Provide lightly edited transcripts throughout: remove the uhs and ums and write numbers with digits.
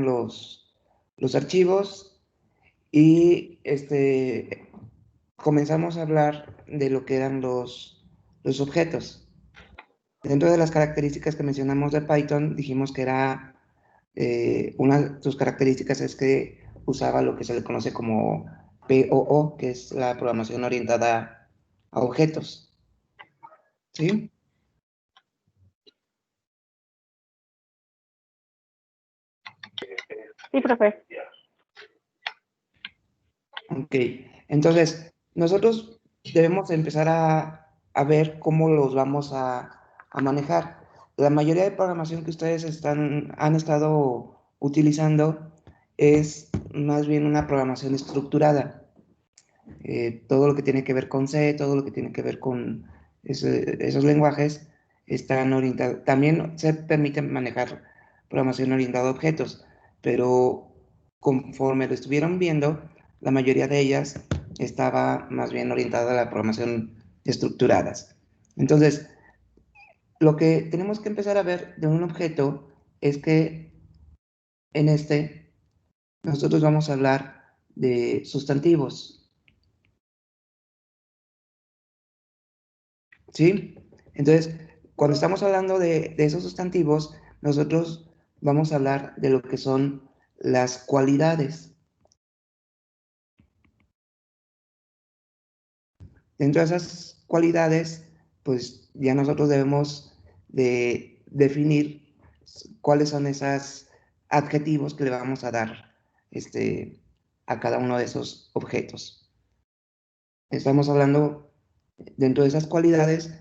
eran los archivos y comenzamos a hablar de lo que eran los objetos. Dentro de las características que mencionamos de Python, dijimos que era, una de sus características es que usaba lo que se le conoce como POO, que es la programación orientada a objetos. ¿Sí? Sí, profe. Ok, entonces nosotros debemos empezar a ver cómo los vamos a manejar. La mayoría de programación que ustedes han estado utilizando es más bien una programación estructurada. Todo lo que tiene que ver con C, todo lo que tiene que ver con esos lenguajes están orientados. También se permite manejar programación orientada a objetos, pero conforme lo estuvieron viendo, la mayoría de ellas estaba más bien orientada a la programación estructuradas. Entonces, lo que tenemos que empezar a ver de un objeto es que en nosotros vamos a hablar de sustantivos, ¿sí? Entonces, cuando estamos hablando de esos sustantivos, nosotros vamos a hablar de lo que son las cualidades. Dentro de esas cualidades, pues ya nosotros debemos de definir cuáles son esos adjetivos que le vamos a dar a cada uno de esos objetos. Estamos hablando dentro de esas cualidades,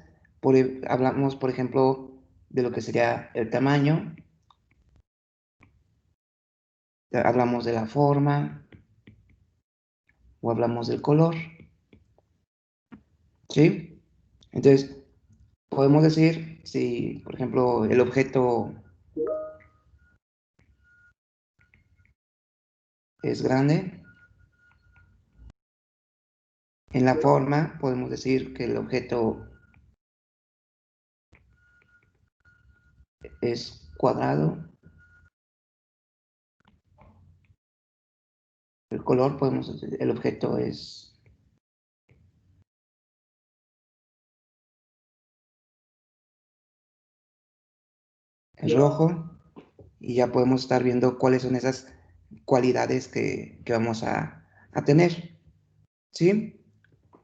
hablamos, por ejemplo, de lo que sería el tamaño, hablamos de la forma o hablamos del color, ¿sí? Entonces, podemos decir si, por ejemplo, el objeto es grande. En la forma podemos decir que el objeto es cuadrado. El color podemos decir el objeto es rojo. Y ya podemos estar viendo cuáles son esas cualidades que vamos a tener, ¿sí?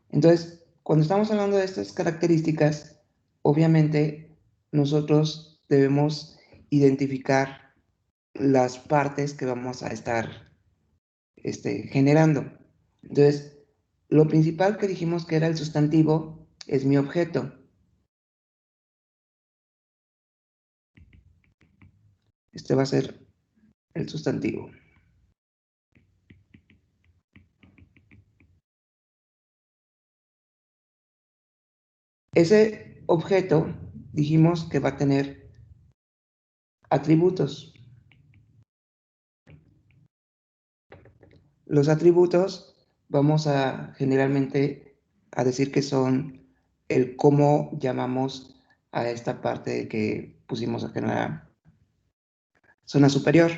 Entonces, cuando estamos hablando de estas características, obviamente nosotros debemos identificar las partes que vamos a estar generando. Entonces, lo principal que dijimos que era el sustantivo es mi objeto. Este va a ser el sustantivo. Ese objeto dijimos que va a tener atributos. Los atributos vamos a generalmente a decir que son el cómo llamamos a esta parte que pusimos acá en la zona superior.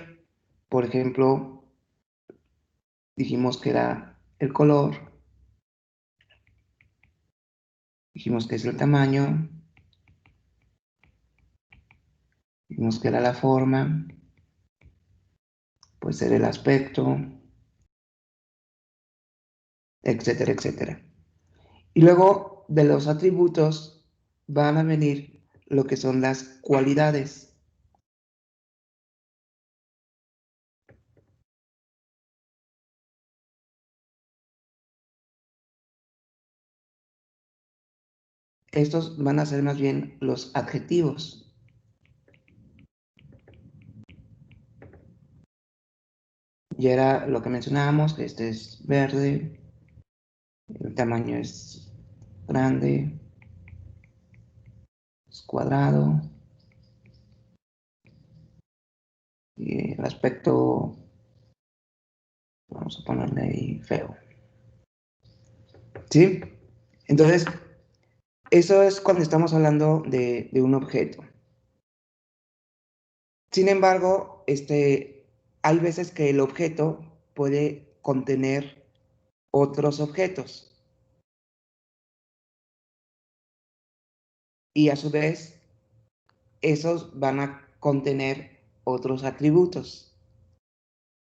Por ejemplo, dijimos que era el color, dijimos que es el tamaño, dijimos que era la forma, puede ser el aspecto, etcétera, etcétera. Y luego de los atributos van a venir lo que son las cualidades. Estos van a ser más bien los adjetivos. Ya era lo que mencionábamos, que este es verde, el tamaño es grande, es cuadrado, y el aspecto, vamos a ponerle ahí feo. ¿Sí? Entonces, eso es cuando estamos hablando de un objeto. Sin embargo, hay veces que el objeto puede contener otros objetos y a su vez esos van a contener otros atributos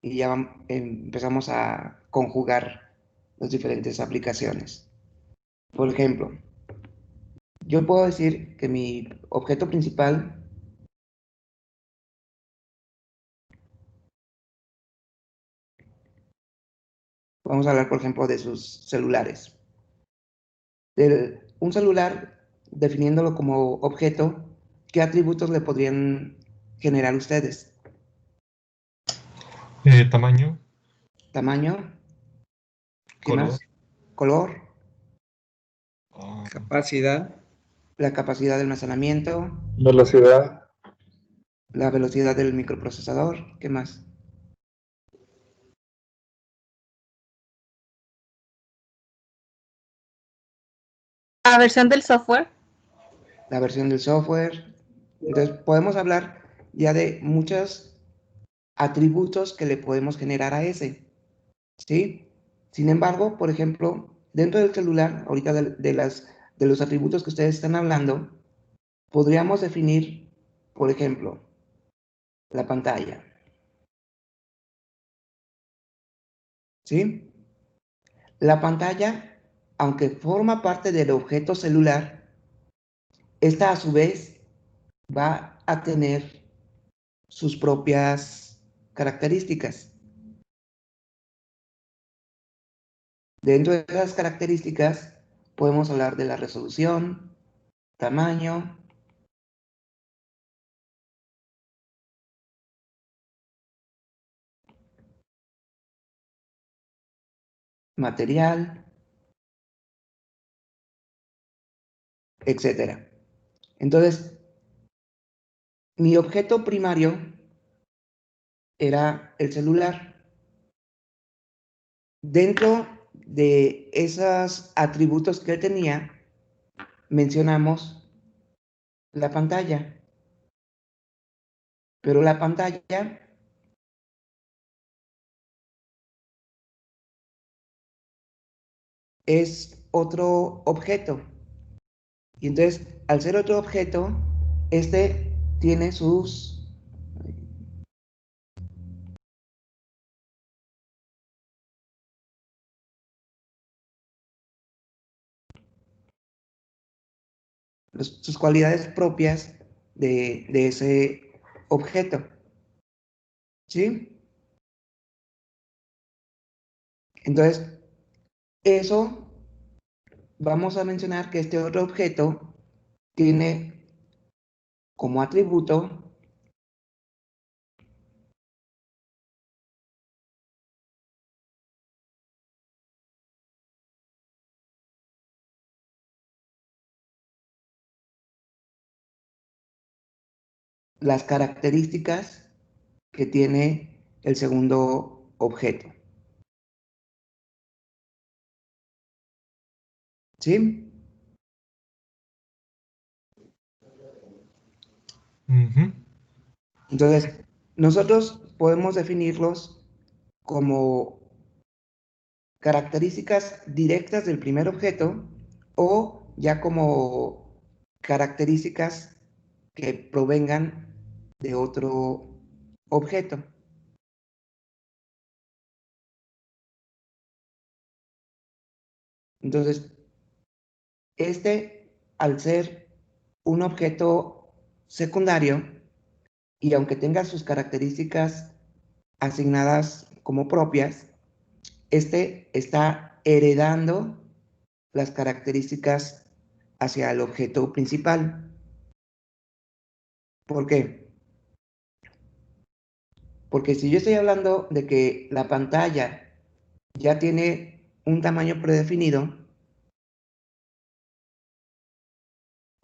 y ya empezamos a conjugar las diferentes aplicaciones. Por ejemplo, yo puedo decir que mi objeto principal, vamos a hablar por ejemplo de sus celulares. Un celular, definiéndolo como objeto, ¿qué atributos le podrían generar ustedes? Tamaño, Tamaño, ¿qué color, más? Color, ah, Capacidad, la capacidad de almacenamiento, velocidad, la velocidad del microprocesador, ¿qué más? La versión del software. La versión del software. Entonces podemos hablar ya de muchos atributos que le podemos generar a ese, ¿sí? Sin embargo, por ejemplo, dentro del celular, ahorita de los atributos que ustedes están hablando, podríamos definir, por ejemplo, la pantalla, ¿sí? La pantalla, aunque forma parte del objeto celular, esta a su vez va a tener sus propias características. Dentro de esas características podemos hablar de la resolución, tamaño, material, etcétera. Entonces, mi objeto primario era el celular. Dentro de esos atributos que él tenía, mencionamos la pantalla. Pero la pantalla es otro objeto. Y entonces, al ser otro objeto, este tiene sus cualidades propias de ese objeto. ¿Sí? Entonces, eso vamos a mencionar que este otro objeto tiene como atributo las características que tiene el segundo objeto. ¿Sí? ujú, Entonces, nosotros podemos definirlos como características directas del primer objeto o ya como características que provengan de otro objeto. Entonces, al ser un objeto secundario y aunque tenga sus características asignadas como propias, este está heredando las características hacia el objeto principal. ¿Por qué? Porque si yo estoy hablando de que la pantalla ya tiene un tamaño predefinido,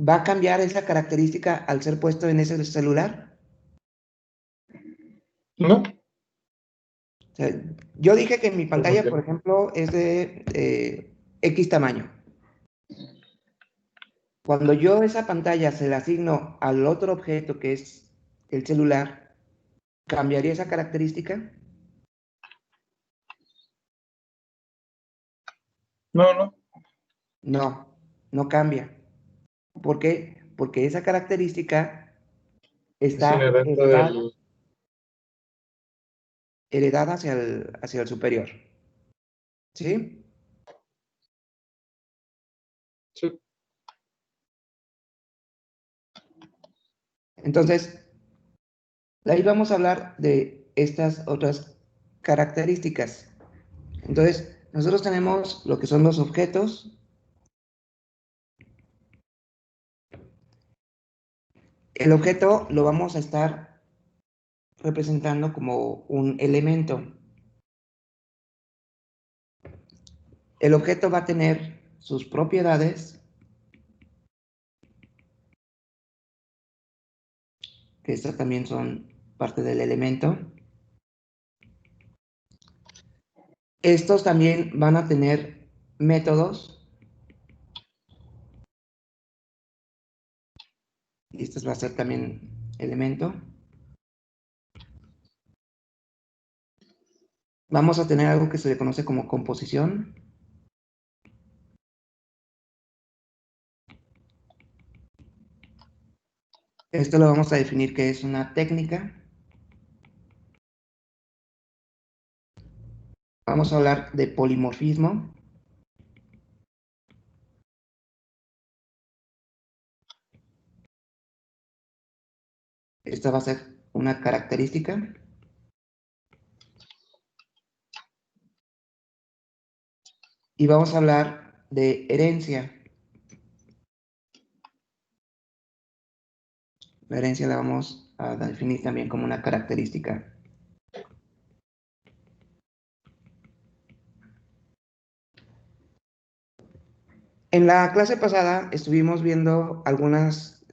¿va a cambiar esa característica al ser puesto en ese celular? ¿no? O sea, yo dije que mi ¿Por pantalla, qué? por ejemplo, es de X tamaño. Cuando yo esa pantalla se la asigno al otro objeto que es el celular, ¿cambiaría esa característica? No. No, no cambia. ¿Por qué? Porque esa característica Es está inherente del... heredada hacia el superior. ¿Sí? Sí. Entonces, ahí vamos a hablar de estas otras características. Entonces, nosotros tenemos lo que son los objetos. El objeto lo vamos a estar representando como un elemento. El objeto va a tener sus propiedades, que estas también son parte del elemento. Estos también van a tener métodos. Y este va a ser también elemento. Vamos a tener algo que se le conoce como composición. Esto lo vamos a definir que es una técnica. Vamos a hablar de polimorfismo. Esta va a ser una característica. Y vamos a hablar de herencia. La herencia la vamos a definir también como una característica. En la clase pasada estuvimos viendo algunas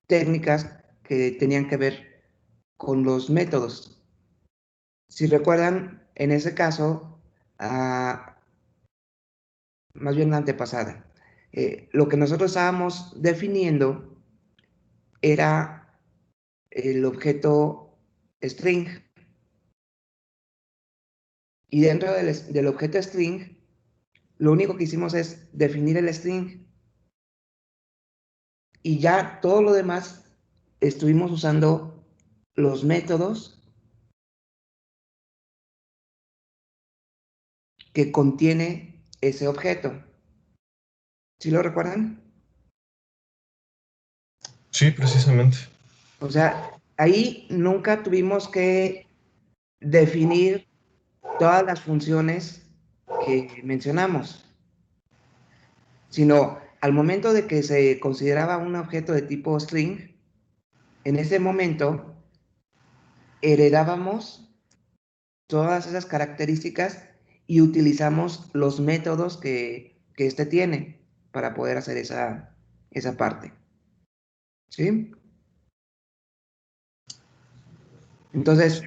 técnicas que tenían que ver con los métodos. Si recuerdan, en ese caso, más bien la antepasada, lo que nosotros estábamos definiendo era el objeto string. Y dentro del objeto string, lo único que hicimos es definir el string. Y ya todo lo demás estuvimos usando los métodos que contiene ese objeto. ¿Sí lo recuerdan? Sí, precisamente. O sea, ahí nunca tuvimos que definir todas las funciones que mencionamos, sino al momento de que se consideraba un objeto de tipo string, en ese momento heredábamos todas esas características y utilizamos los métodos que éste tiene para poder hacer esa parte. ¿Sí? Entonces,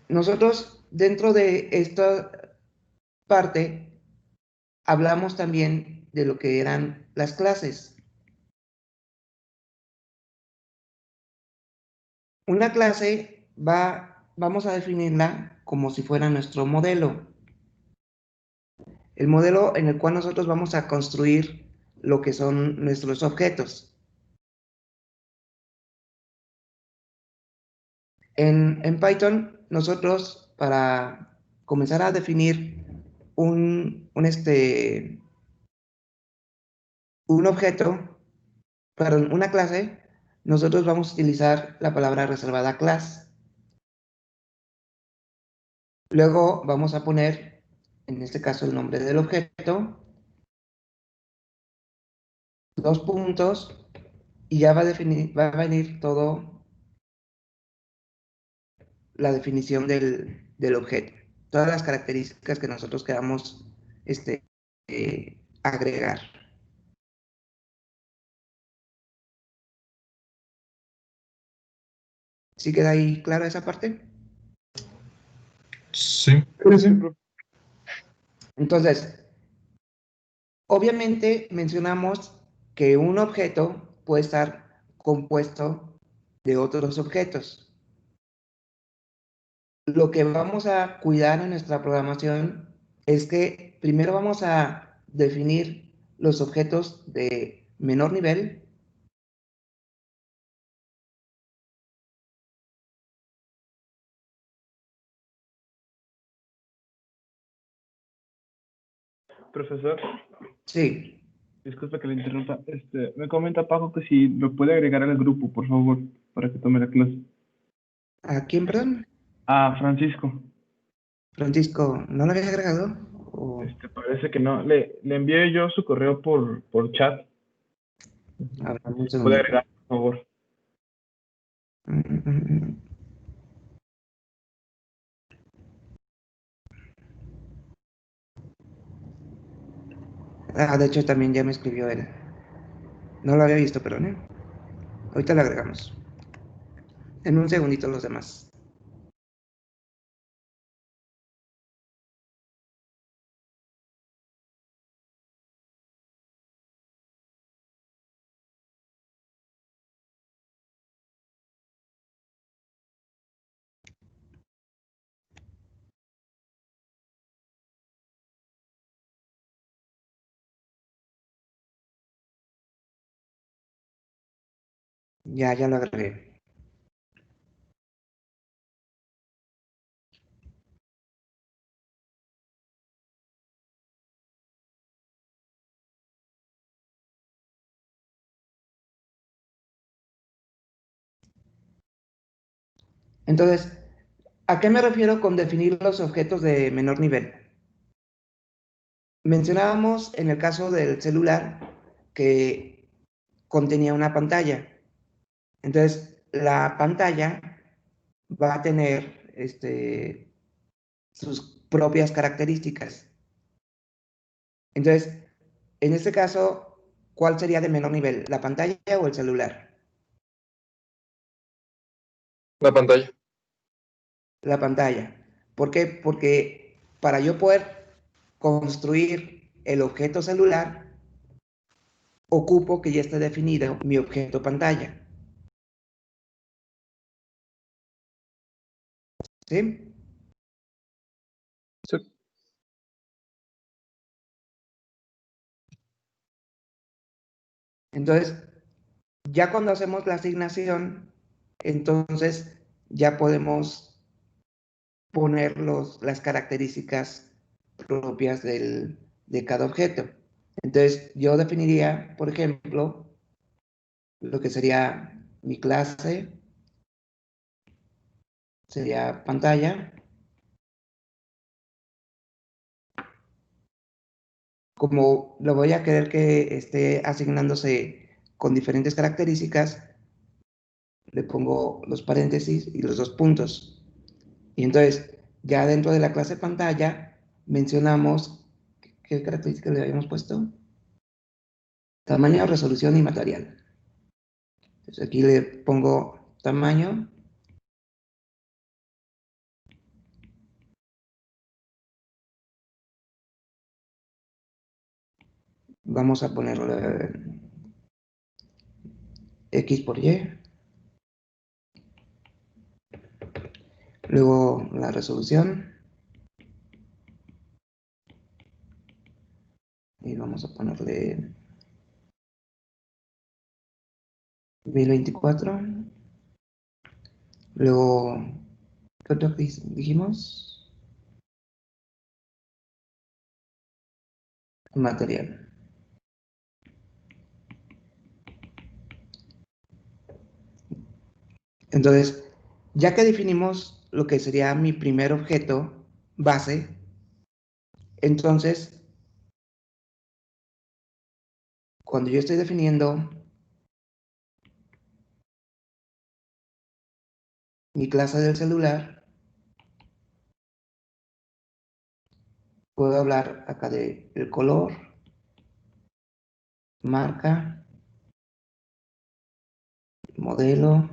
nosotros dentro de esta parte hablamos también de lo que eran las clases. Una clase vamos a definirla como si fuera nuestro modelo. El modelo en el cual nosotros vamos a construir lo que son nuestros objetos. En Python, nosotros para comenzar a definir un objeto, perdón, una clase, nosotros vamos a utilizar la palabra reservada class. Luego vamos a poner, en este caso, el nombre del objeto, dos puntos, y ya va a venir todo la definición del objeto. Todas las características que nosotros queramos agregar. ¿Sí queda ahí clara esa parte? Sí. Entonces, obviamente mencionamos que un objeto puede estar compuesto de otros objetos. lo que vamos a cuidar en nuestra programación es que primero vamos a definir los objetos de menor nivel. Profesor, Sí, disculpe que le interrumpa. Me comenta Paco que si lo puede agregar al grupo, por favor, para que tome la clase. ¿a quién, perdón? Ah, Francisco. Francisco, ¿no lo había agregado? O- Parece que no. Le envié yo su correo por chat. a ver, un Si puede segundito. agregar, por favor. Mm, mm, mm. Ah, de hecho también ya me escribió él. No lo había visto, perdón, ¿eh? Ahorita lo agregamos. En un segundito los demás. Ya lo agregué. Entonces, ¿a qué me refiero con definir los objetos de menor nivel? Mencionábamos en el caso del celular que contenía una pantalla. Entonces, la pantalla va a tener sus propias características. Entonces, en este caso, ¿cuál sería de menor nivel? ¿La pantalla o el celular? La pantalla. La pantalla. ¿Por qué? Porque para yo poder construir el objeto celular, ocupo que ya esté definido mi objeto pantalla. ¿Sí? Sí. Entonces, ya cuando hacemos la asignación, entonces ya podemos poner las características propias de cada objeto. Entonces, yo definiría, por ejemplo, lo que sería mi clase, sería pantalla. Como lo voy a querer que esté asignándose con diferentes características, le pongo los paréntesis y los dos puntos. Y entonces, ya dentro de la clase pantalla, mencionamos qué características le habíamos puesto. Tamaño, resolución y material. Entonces aquí le pongo tamaño. Vamos a ponerle X por Y. Luego la resolución. Y vamos a ponerle 1024. Luego, ¿qué otro dijimos? Material. Entonces, ya que definimos lo que sería mi primer objeto base, entonces, cuando yo estoy definiendo mi clase del celular, puedo hablar acá de el color, marca, modelo,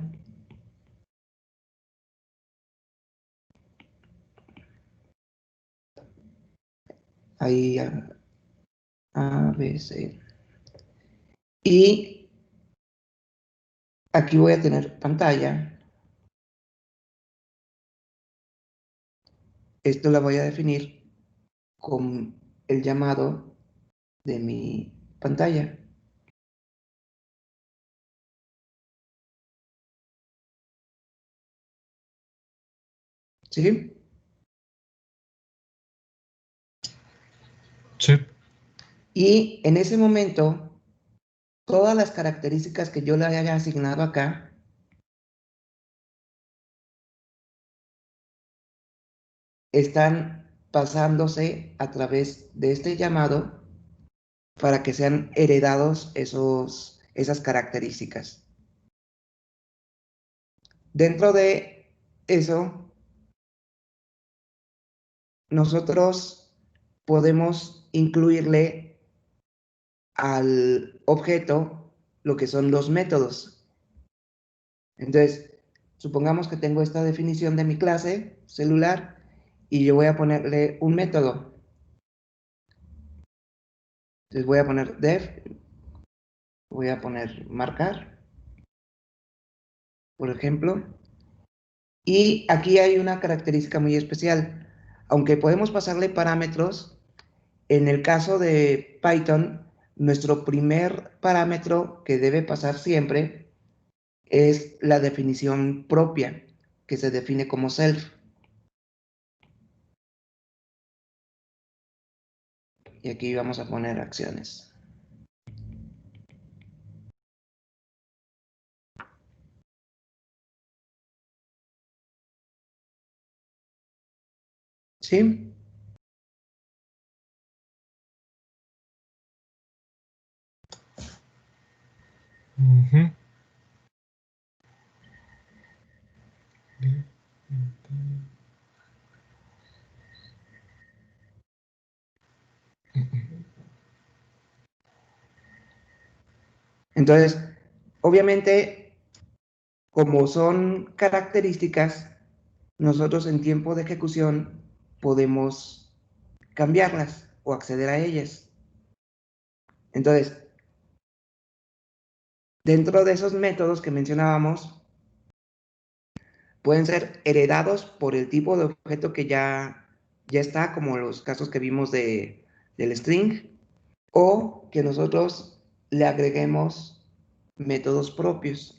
ahí A, B, C. Y aquí voy a tener pantalla. esto lo voy a definir con el llamado de mi pantalla. ¿Sí? Sí. Y en ese momento, todas las características que yo le haya asignado acá están pasándose a través de este llamado para que sean heredados esas características. Dentro de eso, nosotros podemos incluirle al objeto lo que son los métodos. Entonces, supongamos que tengo esta definición de mi clase celular y yo voy a ponerle un método. Entonces voy a poner def, voy a poner marcar, por ejemplo. Y aquí hay una característica muy especial. Aunque podemos pasarle parámetros, en el caso de Python, nuestro primer parámetro que debe pasar siempre es la definición propia, que se define como self. Y aquí vamos a poner acciones. ¿Sí? Ujú. Entonces, obviamente, como son características, nosotros en tiempo de ejecución podemos cambiarlas o acceder a ellas. Entonces, dentro de esos métodos que mencionábamos, pueden ser heredados por el tipo de objeto que ya está, como los casos que vimos del string, o que nosotros le agreguemos métodos propios.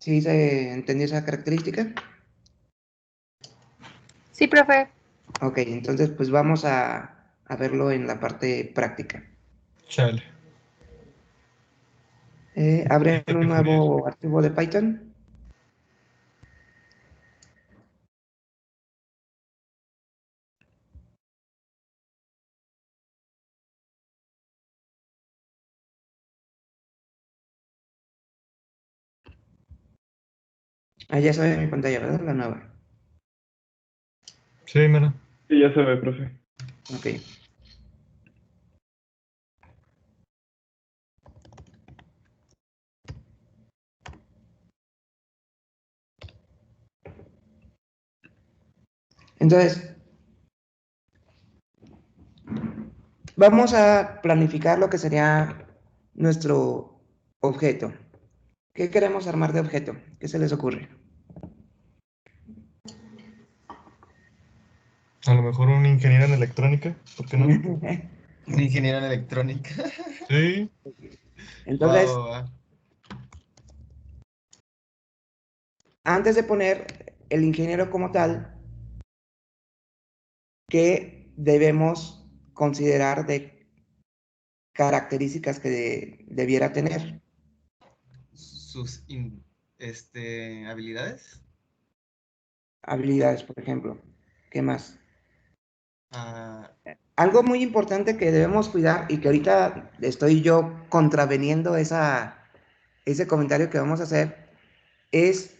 ¿Sí se entendió esa característica? Sí, profe. Ok, entonces pues vamos a verlo en la parte práctica. Chale. Abren Qué un furioso. nuevo archivo de Python. Ah, ya se ve mi pantalla, ¿verdad? La nueva. Sí, mira. Sí, ya se ve, profe. Ok. Entonces, vamos a planificar lo que sería nuestro objeto. ¿Qué queremos armar de objeto? ¿Qué se les ocurre? A lo mejor un ingeniero en electrónica, ¿por qué no? Un ingeniero en electrónica. Sí. Va, Entonces, va, va. antes de poner el ingeniero como tal, ¿qué debemos considerar de características que debiera tener? Sus habilidades. Habilidades, por ejemplo. ¿Qué más? Ah, Algo muy importante que debemos cuidar y que ahorita estoy yo contraveniendo ese comentario que vamos a hacer es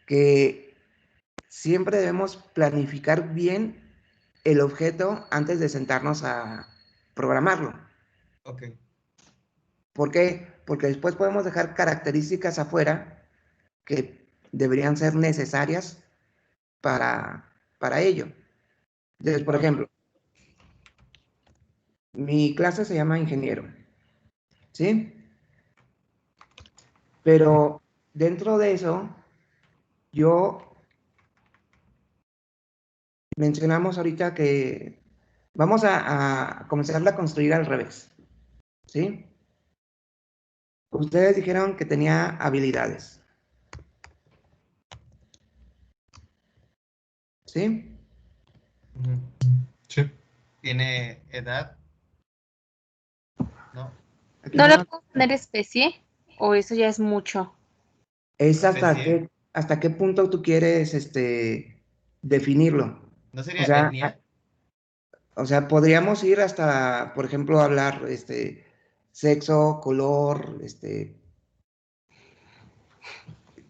que siempre debemos planificar bien el objeto antes de sentarnos a programarlo. ok. ¿Por qué? Porque después podemos dejar características afuera que deberían ser necesarias para ello. Entonces, por ejemplo, mi clase se llama ingeniero, ¿sí? Pero dentro de eso, mencionamos ahorita que vamos a comenzarla a construir al revés, ¿sí? Ustedes dijeron que tenía habilidades, ¿sí? Ujú. Sí. ¿Tiene edad? ¿No? Aquí ¿No le no- puedo poner especie? ¿O eso ya es mucho? es Especie. hasta qué punto tú quieres definirlo. ¿No O sería sea, etnia? podríamos ir hasta, por ejemplo, hablar sexo, color,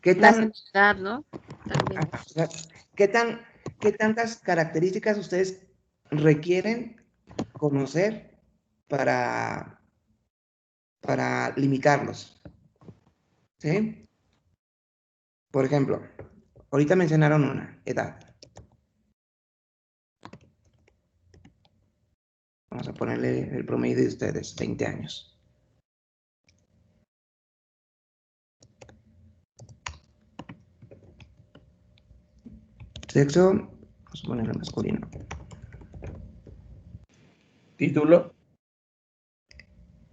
qué tan, Nacionalidad, ¿no? También. o sea, qué tan, qué tantas características ustedes requieren conocer para, para limitarlos, ¿sí? Por ejemplo, ahorita mencionaron una, edad. Vamos a ponerle el promedio de ustedes, 20 años. Sexo, vamos a ponerle masculino. Título.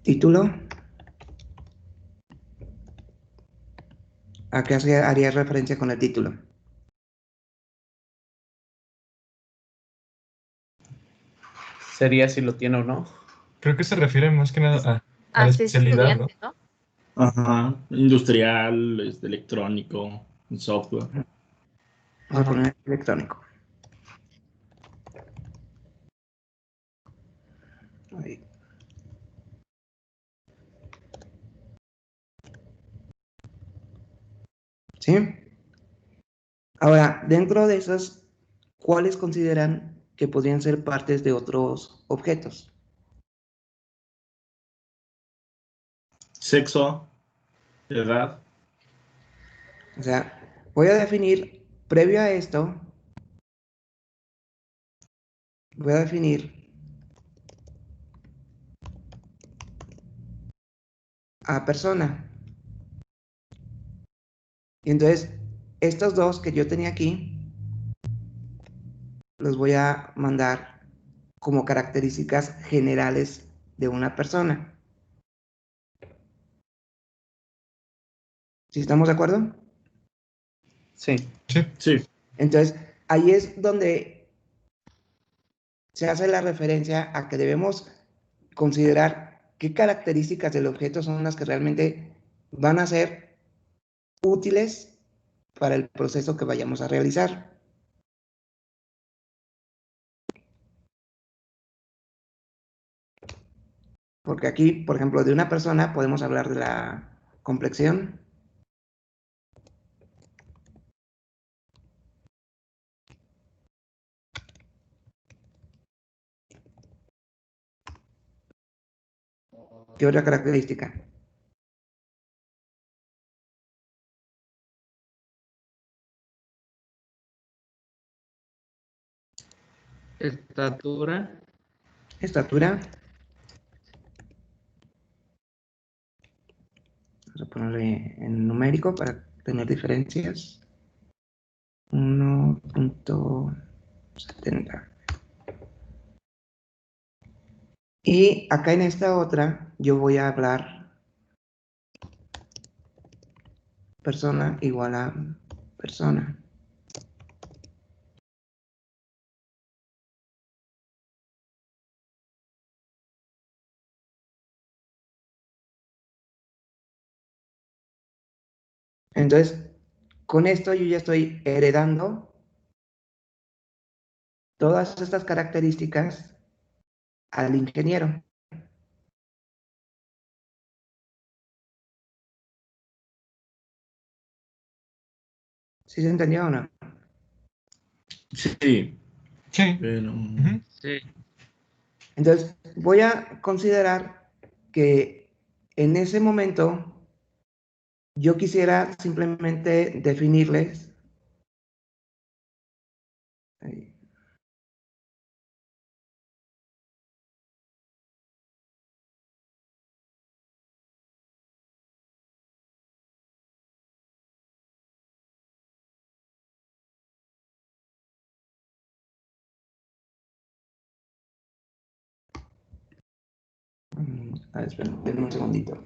Título, ¿a qué haría referencia con el título? Sería si lo tiene o no. Creo que se refiere más que nada a la Hasta especialidad, ¿no? estudiante, ¿no? Ajá. Industrial, electrónico, software. Vamos a poner electrónico. Ahí. ¿Sí? Ahora, dentro de esas, ¿cuáles consideran que podrían ser partes de otros objetos? Sexo, edad. O sea, voy a definir, previo a esto, voy a definir a persona. Y entonces, estos dos que yo tenía aquí, los voy a mandar como características generales de una persona. ¿Sí estamos de acuerdo? Sí. Sí. Sí. Entonces, ahí es donde se hace la referencia a que debemos considerar qué características del objeto son las que realmente van a ser útiles para el proceso que vayamos a realizar. Porque aquí, por ejemplo, de una persona podemos hablar de la complexión, ¿qué otra característica? Estatura. Estatura. Vamos a ponerle en numérico para tener diferencias. 1.70. Y acá en esta otra, yo voy a hablar persona igual a persona. Entonces, con esto yo ya estoy heredando todas estas características al ingeniero. ¿Sí se entendió o no? Sí. Sí. Pero. Ujú. Sí. Entonces, voy a considerar que en ese momento yo quisiera simplemente definirles A ver, esperen, denme un segundito.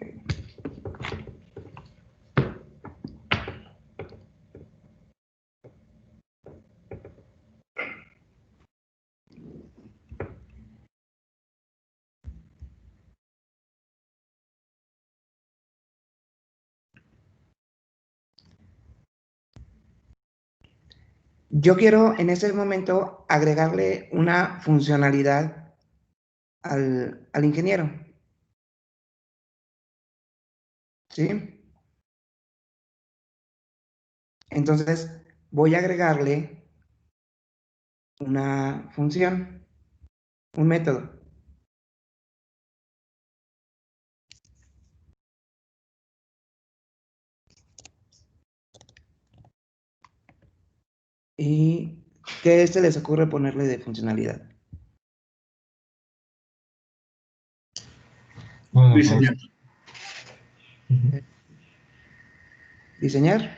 Yo quiero en ese momento agregarle una funcionalidad al ingeniero. ¿Sí? Entonces voy a agregarle una función, un método. ¿Y qué se les ocurre ponerle de funcionalidad? Bueno, Diseñar. Ujú. ¿Diseñar?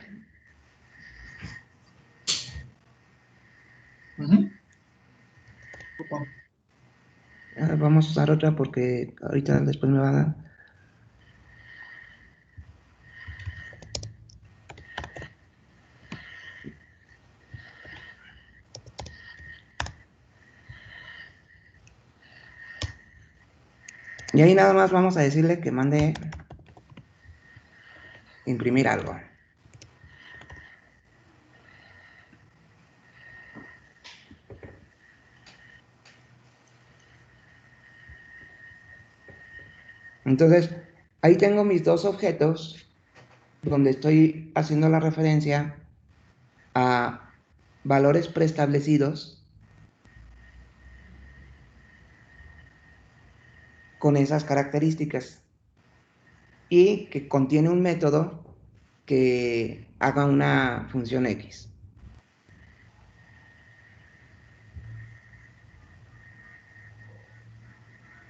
Vamos a usar otra porque ahorita después me va a dar. Y ahí nada más vamos a decirle que mande imprimir algo. Entonces, ahí tengo mis dos objetos donde estoy haciendo la referencia a valores preestablecidos con esas características y que contiene un método que haga una función X.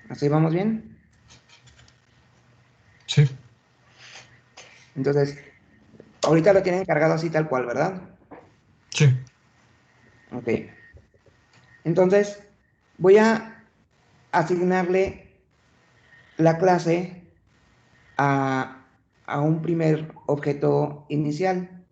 ¿Así vamos bien? Sí. Entonces, ahorita lo tienen cargado así tal cual, ¿verdad? Sí. Ok. Entonces, voy a asignarle la clase a un primer objeto inicial.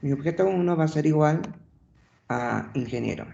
Mi objeto 1 va a ser igual a ingeniero.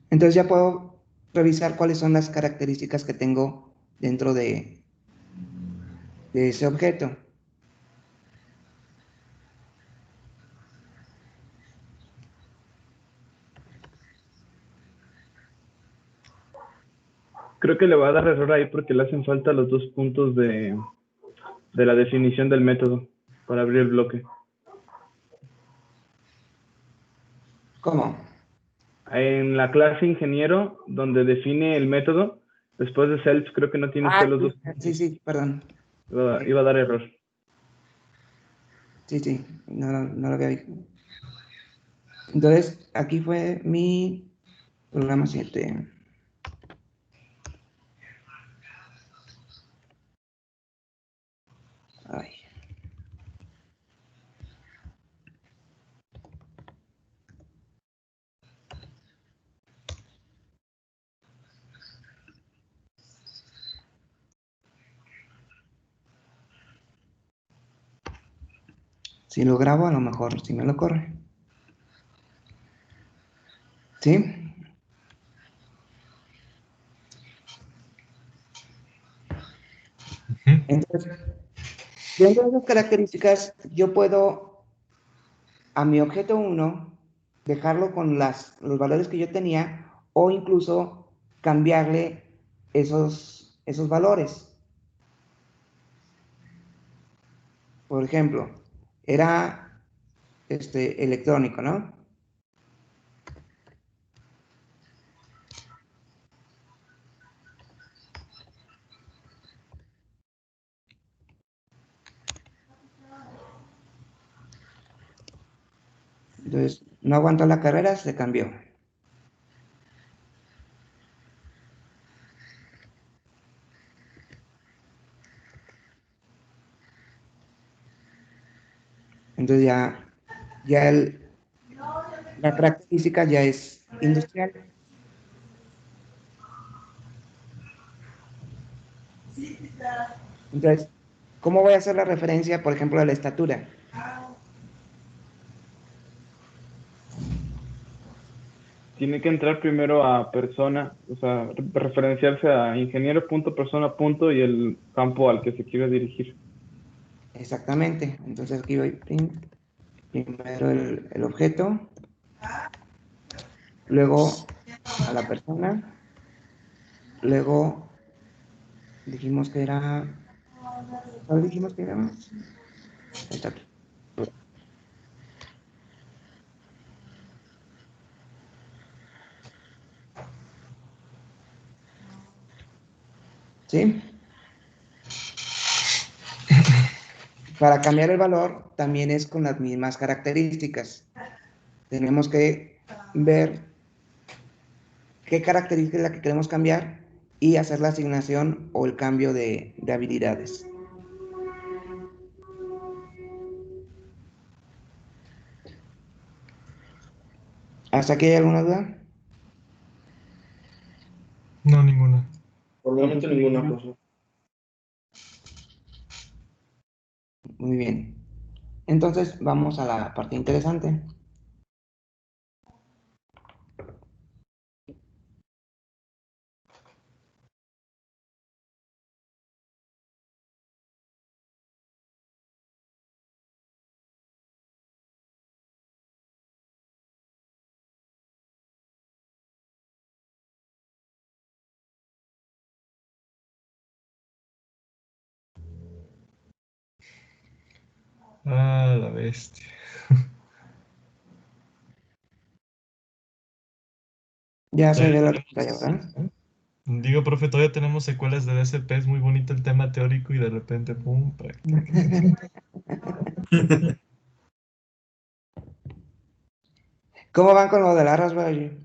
Entonces ya puedo revisar cuáles son las características que tengo dentro de ese objeto. Creo que le va a dar error ahí porque le hacen falta los 2 puntos de la definición del método para abrir el bloque. ¿Cómo? En la clase ingeniero, donde define el método, después de self, creo que no tiene usted los 2 puntos. Sí, perdón. Iba a dar error. Sí, no lo había visto. Entonces, aquí fue mi programa 7. Ay. Si lo grabo, a lo mejor si me lo corre. ¿Sí? Ujú. Entonces, dentro de esas características, yo puedo a mi objeto 1 dejarlo con los valores que yo tenía o incluso cambiarle esos valores. Por ejemplo, era electrónico, ¿no? Entonces, no aguantó la carrera, se cambió. Entonces ya la característica ya es industrial. Entonces, ¿cómo voy a hacer la referencia, por ejemplo, a la estatura? Tiene que entrar primero a persona, o sea, referenciarse a ingeniero punto persona punto y el campo al que se quiere dirigir. Exactamente. Entonces aquí voy primero el objeto, luego a la persona, luego dijimos que era, ¿cuál dijimos que era? Ahí está aquí. ¿Sí? Para cambiar el valor también es con las mismas características. Tenemos que ver qué característica es la que queremos cambiar y hacer la asignación o el cambio de habilidades. ¿Hasta aquí hay alguna duda? No, ninguna. Por el momento ninguna, profe. Muy bien. Entonces vamos a la parte interesante. Ah, la bestia. Ya se ve la pantalla, ¿verdad? Digo, profe, todavía tenemos secuelas de DSP, es muy bonito el tema teórico y de repente, pum, práctica. ¿Cómo van con lo de la Raspberry?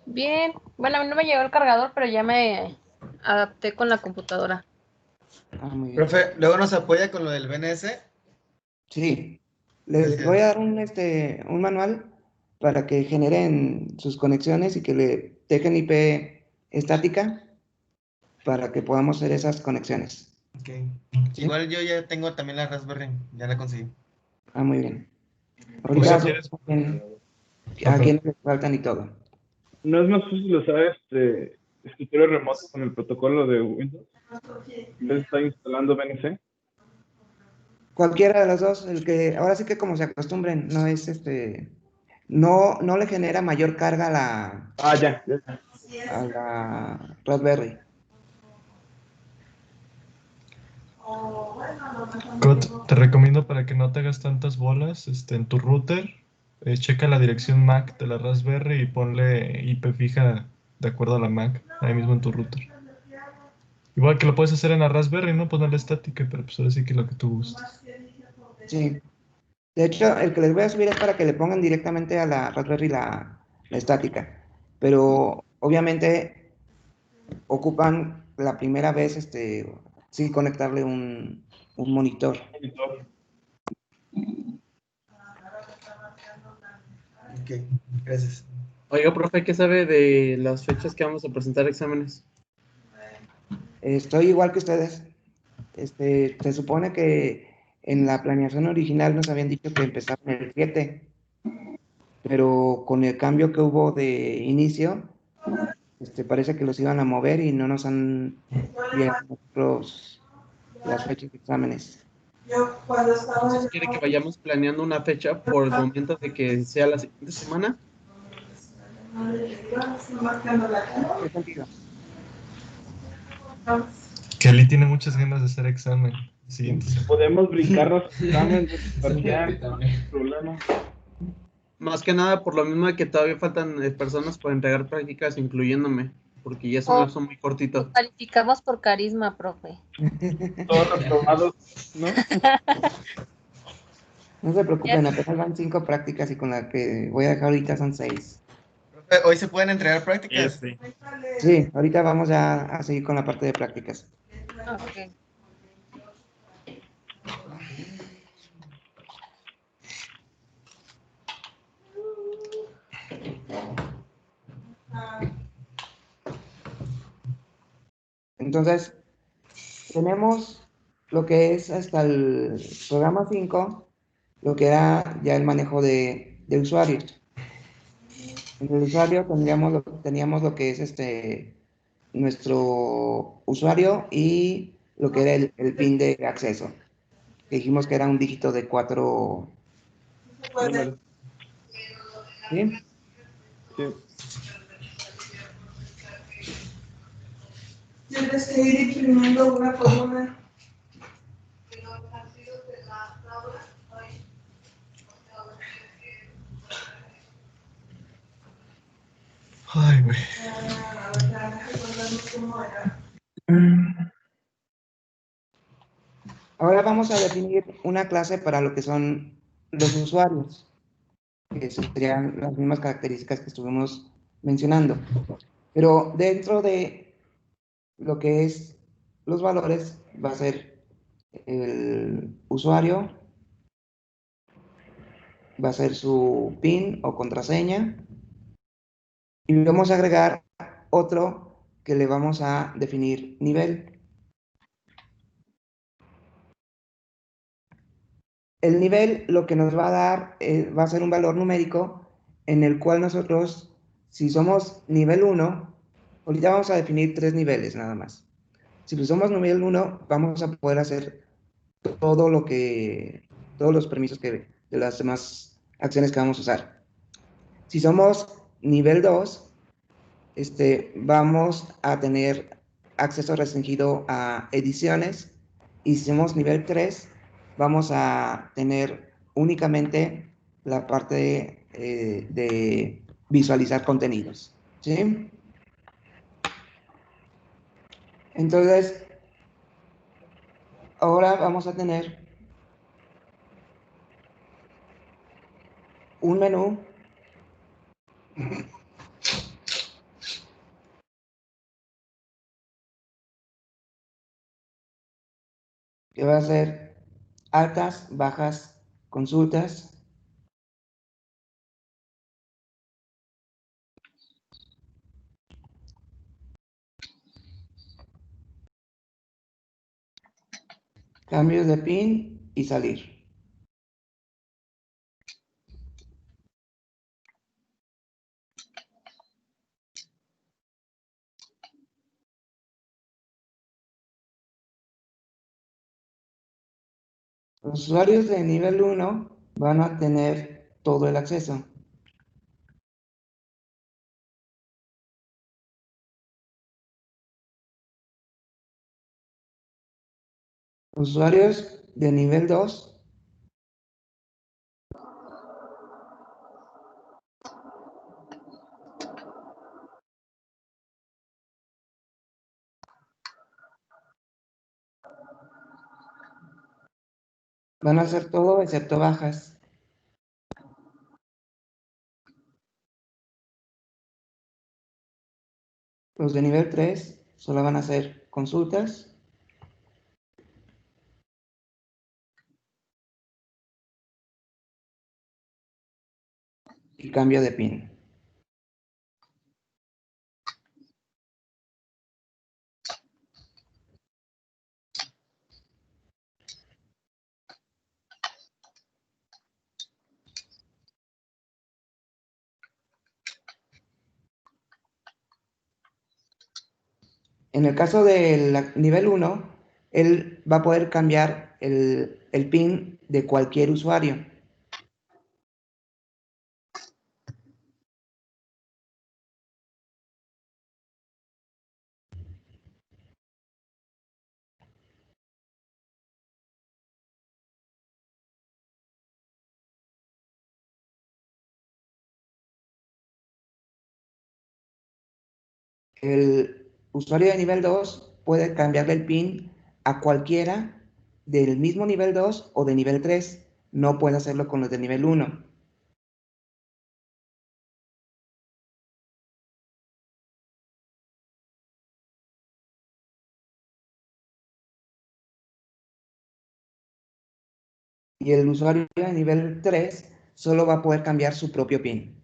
Bien. Bueno, a mí no me llegó el cargador, pero ya me adapté con la computadora. Ah, muy bien. Profe, luego nos apoya con lo del BNS. Sí. Les Gracias. voy a dar un manual para que generen sus conexiones y que le dejen IP estática para que podamos hacer esas conexiones. Ok. ¿Sí? Igual yo ya tengo también la Raspberry, ya la conseguí. Ah, muy bien. O sea, Ahorita ¿quieres? a quiénes les faltan y todo. ¿No es más fácil usar escritorio remoto con el protocolo de Windows? ¿Ustedes están instalando BNC? Cualquiera de los dos, el que ahora sí que como se acostumbren, no es no le genera mayor carga Ah, ya. a la Raspberry. Cot, te recomiendo para que no te hagas tantas bolas en tu router, checa la dirección MAC de la Raspberry y ponle IP fija de acuerdo a la MAC, ahí mismo en tu router. Igual que lo puedes hacer en la Raspberry, ¿no? Ponerle estática, pero pues ahora sí que lo que tú gustes. Sí. De hecho, el que les voy a subir es para que le pongan directamente a la Raspberry la estática. Pero obviamente ocupan la primera vez, sí, conectarle un monitor. Ok, gracias. Oiga, profe, ¿qué sabe de las fechas que vamos a presentar exámenes? Estoy igual que ustedes. Se supone que en la planeación original nos habían dicho que empezaban el 7, pero con el cambio que hubo de inicio, parece que los iban a mover y no nos han enviado las fechas de exámenes. Entonces, ¿quiere que vayamos planeando una fecha por el momento de que sea la siguiente semana? ¿Qué sentido? Kelly tiene muchas ganas de hacer examen. Siguiente semana. Podemos brincarnos examen de parcial, no hay problema. Más que nada por lo mismo de que todavía faltan personas para entregar prácticas, incluyéndome, porque ya se me hizo muy cortito. Calificamos por carisma, profe. Todos reprobados, ¿no? No se preocupen, apenas van 5 prácticas y con la que voy a dejar ahorita son 6. Profe, hoy se pueden entregar prácticas. Sí, ahorita vamos ya a seguir con la parte de prácticas. Ok. Entonces, tenemos lo que es hasta el programa 5, lo que era ya el manejo de usuario. En el usuario teníamos lo que es nuestro usuario y lo que era el PIN de acceso. Que dijimos que era un dígito de 4. Números. ¿Sí? Sí. Tienes que ir imprimiendo una por una. Ay, güey. Ahora vamos a definir una clase para lo que son los usuarios, que serían las mismas características que estuvimos mencionando. Pero dentro de lo que es los valores va a ser el usuario, va a ser su PIN o contraseña, y vamos a agregar otro que le vamos a definir nivel. El nivel lo que nos va a dar va a ser un valor numérico en el cual nosotros, si somos nivel 1, ahorita vamos a definir 3 niveles nada más. Si somos nivel 1, vamos a poder hacer todos los permisos de las demás acciones que vamos a usar. Si somos nivel 2, vamos a tener acceso restringido a ediciones, y si somos nivel 3, vamos a tener únicamente la parte de visualizar contenidos. ¿Sí? Entonces, ahora vamos a tener un menú que va a ser altas, bajas, consultas, cambios de PIN y salir. Los usuarios de nivel 1 van a tener todo el acceso. Los usuarios de nivel 2 van a hacer todo excepto bajas. Los de nivel 3 solo van a hacer consultas y cambio de PIN. En el caso del nivel 1, él va a poder cambiar el PIN de cualquier usuario. El usuario de nivel 2 puede cambiarle el PIN a cualquiera del mismo nivel 2 o de nivel 3. No puede hacerlo con los de nivel 1. Y el usuario de nivel 3 solo va a poder cambiar su propio PIN.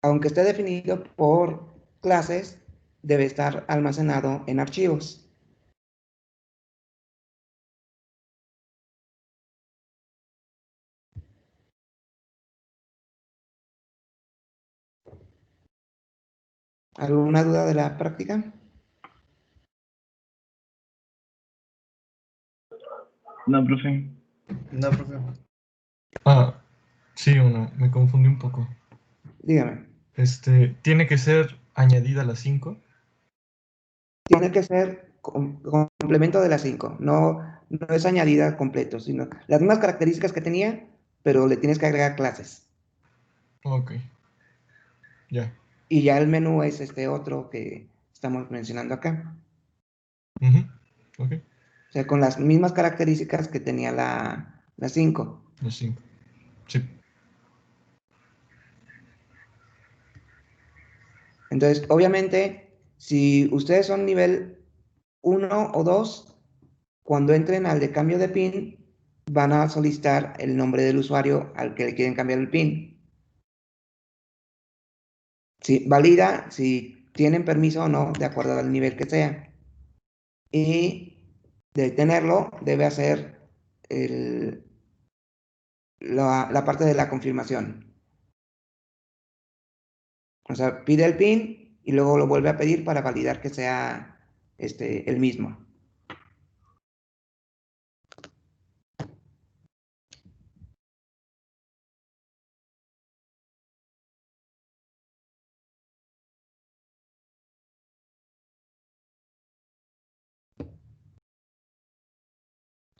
Aunque esté definido por clases, debe estar almacenado en archivos. ¿Alguna duda de la práctica? No, profe. No, profe. Sí, me confundí un poco. Dígame. ¿Tiene que ser añadida la 5? Tiene que ser complemento de las 5. No es añadida completo, sino las mismas características que tenía, pero le tienes que agregar clases. Ok. Ya. Y ya el menú es este otro que estamos mencionando acá. Ok. O sea, con las mismas características que tenía la 5. La 5. Sí. Entonces, obviamente, si ustedes son nivel 1 o 2, cuando entren al de cambio de PIN, van a solicitar el nombre del usuario al que le quieren cambiar el PIN. Si valida si tienen permiso o no, de acuerdo al nivel que sea. Y de tenerlo, debe hacer la parte de la confirmación. O sea, pide el PIN y luego lo vuelve a pedir para validar que sea el mismo.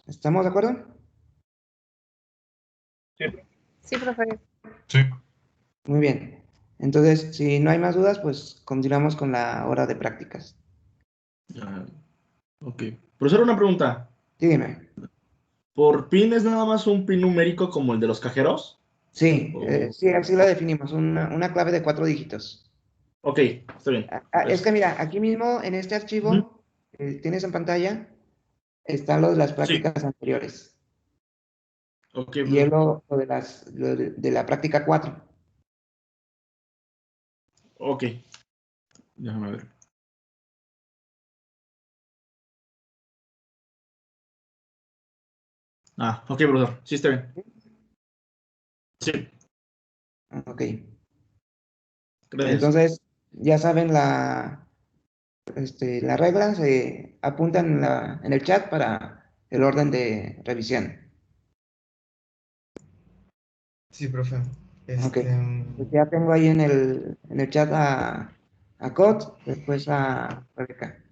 ¿Estamos de acuerdo? Sí, profe. Sí. Muy bien. Entonces, si no hay más dudas, pues continuamos con la hora de prácticas. Ok. Profesor, una pregunta. Dígame. ¿Por PIN es nada más un PIN numérico como el de los cajeros? Sí, O- sí, así lo definimos, una clave de 4 dígitos. Ok, está bien. Es que mira, aquí mismo en este Ujú. archivo que tienes en pantalla, están lo de las Sí, prácticas anteriores. ok, Y es profesor. lo de la práctica 4. Ok, déjame ver. Ok, profesor. Sí, está bien. Sí, Ok. gracias. Entonces, ya saben la regla, se apuntan en el chat para el orden de revisión. Sí, profe. Ok. Pues ya tengo ahí en el chat a Cot, después a Rebeca.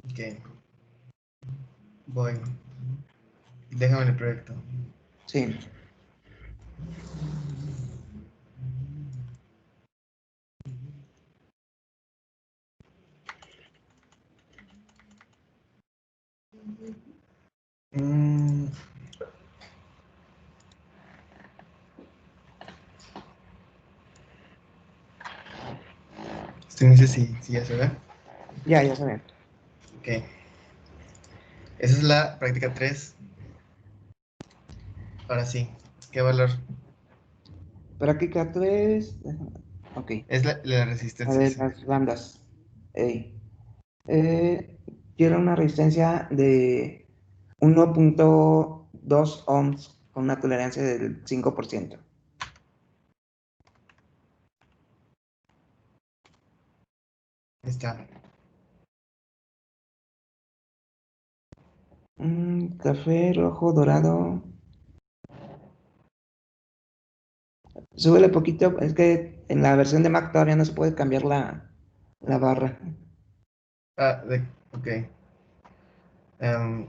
Ok. Voy. Déjame en el proyecto. Sí. Mm, Usted me dice si ya se ve. Ya saben. Ok. Esa es la práctica 3. Ahora sí. ¿Qué valor? Práctica 3. Ok. Es la A resistencia. ver, las bandas. Ey. Quiero una resistencia de 1.2 ohms con una tolerancia del 5%. Está. Café rojo dorado. Súbele poquito, es que en la versión de Mac todavía no se puede cambiar la barra. Ok. Em,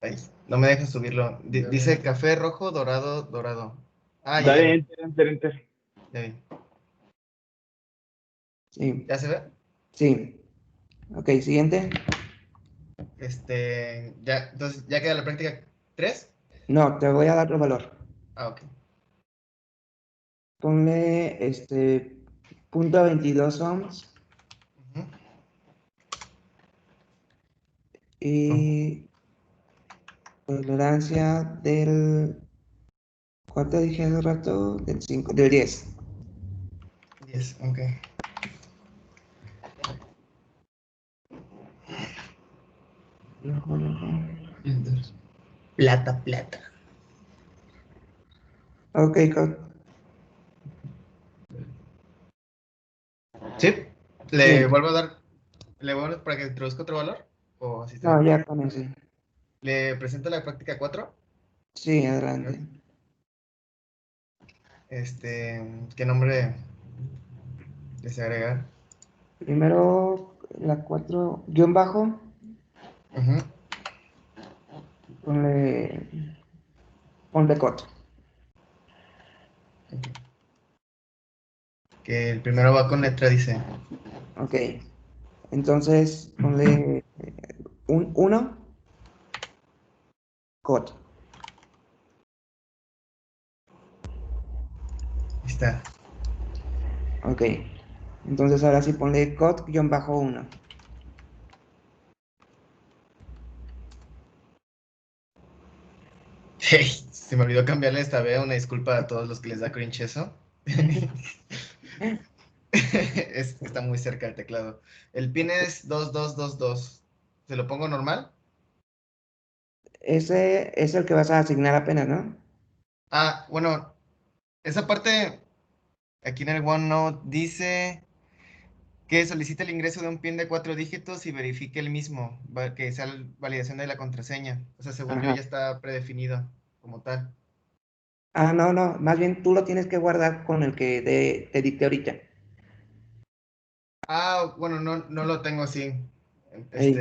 ay, no me deja subirlo. Dice café rojo, dorado, dorado. Ya Dale, vi. enter. Ya vi. Sí, ¿Ya se ve? sí. Ok, siguiente. Ya, entonces, ¿ya queda la práctica 3? No, te voy a dar otro valor. Ok. Ponle punto 22 ohms Ujú. y tolerancia del, ¿cuánto dije hace rato? Del 5, del 10. 10, ok. Plata. Ok, Code. ¿Sí? Sí. ¿Le vuelvo para que introduzca otro valor? ¿O así está No, bien? ya con ese. ¿Le presento la práctica 4? Sí, adelante. ¿Qué nombre desea agregar? Primero, la 4, guión bajo, Ujú. ponle Code. Ok. Que el primero va con letra, dice. Ok. Entonces, ponle un 1, Code. Ahí está. Ok. Entonces, ahora sí ponle Code, guión bajo 1. Hey, se me olvidó cambiarle esta vez. Una disculpa a todos los que les da cringe eso. Es que está muy cerca el teclado. El pin es 2222. ¿Se lo pongo normal? Ese es el que vas a asignar apenas, ¿no? Bueno, esa parte aquí en el OneNote dice que solicita el ingreso de un PIN de 4 dígitos y verifique el mismo, que sea la validación de la contraseña. O sea, según yo Ajá. ya está predefinido como tal. No, más bien tú lo tienes que guardar con el que te dicté ahorita. Bueno, no lo tengo así. Ey,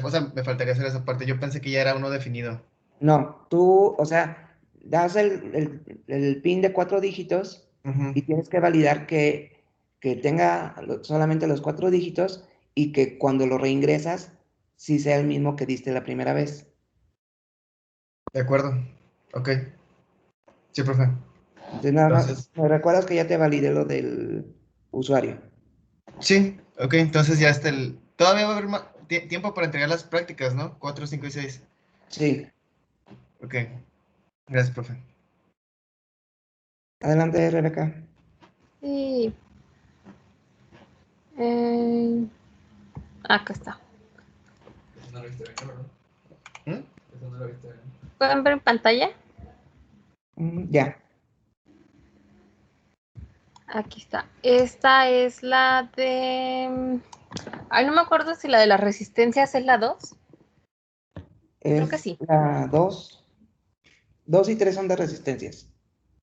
O sea, me faltaría hacer esa parte. Yo pensé que ya era uno definido. no, tú, o sea, das el PIN de 4 dígitos Ujú. y tienes que validar que tenga solamente los 4 dígitos y que cuando lo reingresas, sí sea el mismo que diste la primera vez. De acuerdo. Ok. Sí, profe. Entonces, nada más, Entonces, me recuerdas que ya te validé lo del usuario. sí, ok. Entonces ya está el. Todavía va a haber tiempo para entregar las prácticas, ¿no? 4, 5 y 6. Sí, Ok. Gracias, profe. adelante, Rebeca. Sí. Eh, Acá está. ¿Mm? ¿Pueden ver en pantalla? Ya. Aquí está. Esta es la de... Ay, no me acuerdo si la de las resistencias es la 2. Creo que Es sí. la 2. 2 y 3 son de resistencias.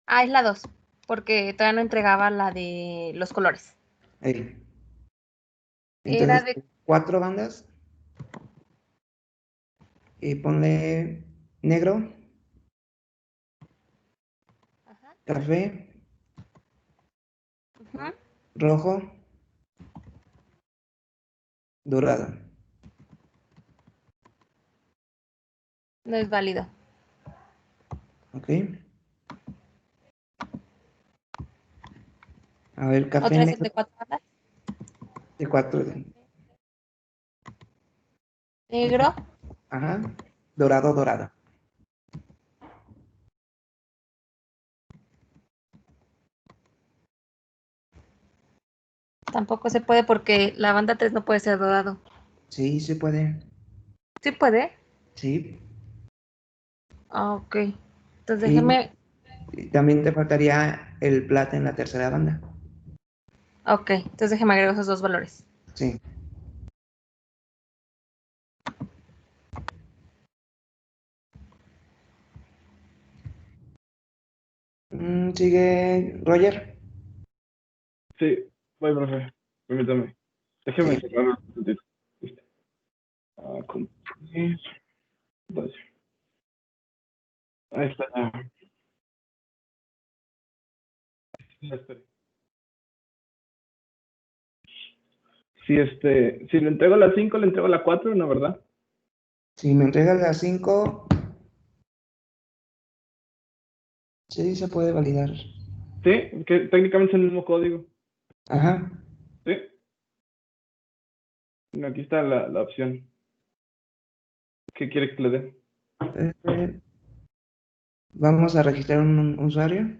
Es la 2, porque todavía no entregaba la de los colores. Ahí. Era Entonces, de... 4 bandas. Y ponle negro, Ajá. café, Ujú. rojo, dorado. No es válido. ¿Ok? A ver, café Otra es el negro de 4 bandas. de 4. Negro. Ajá. Dorado, dorado. Tampoco se puede porque la banda 3 no puede ser dorado. Sí, se puede. ¿Sí puede? Sí. Ok. Entonces Y déjeme... también te faltaría el plata en la tercera banda. Ok, entonces déjeme agregar esos dos valores. Sí. Sigue Roger. Sí, voy, profe. Permítame. Déjeme Sí. cerrar un momentito. Listo. Compartir. Entonces, ahí está ya. Ya esperé. Si le entrego la 5, le entrego la 4, ¿no, verdad? Si me entregas las 5, sí se puede validar. Sí, que técnicamente es el mismo código. Ajá. Sí. Aquí está la opción. ¿Qué quiere que le dé? Vamos a registrar un usuario.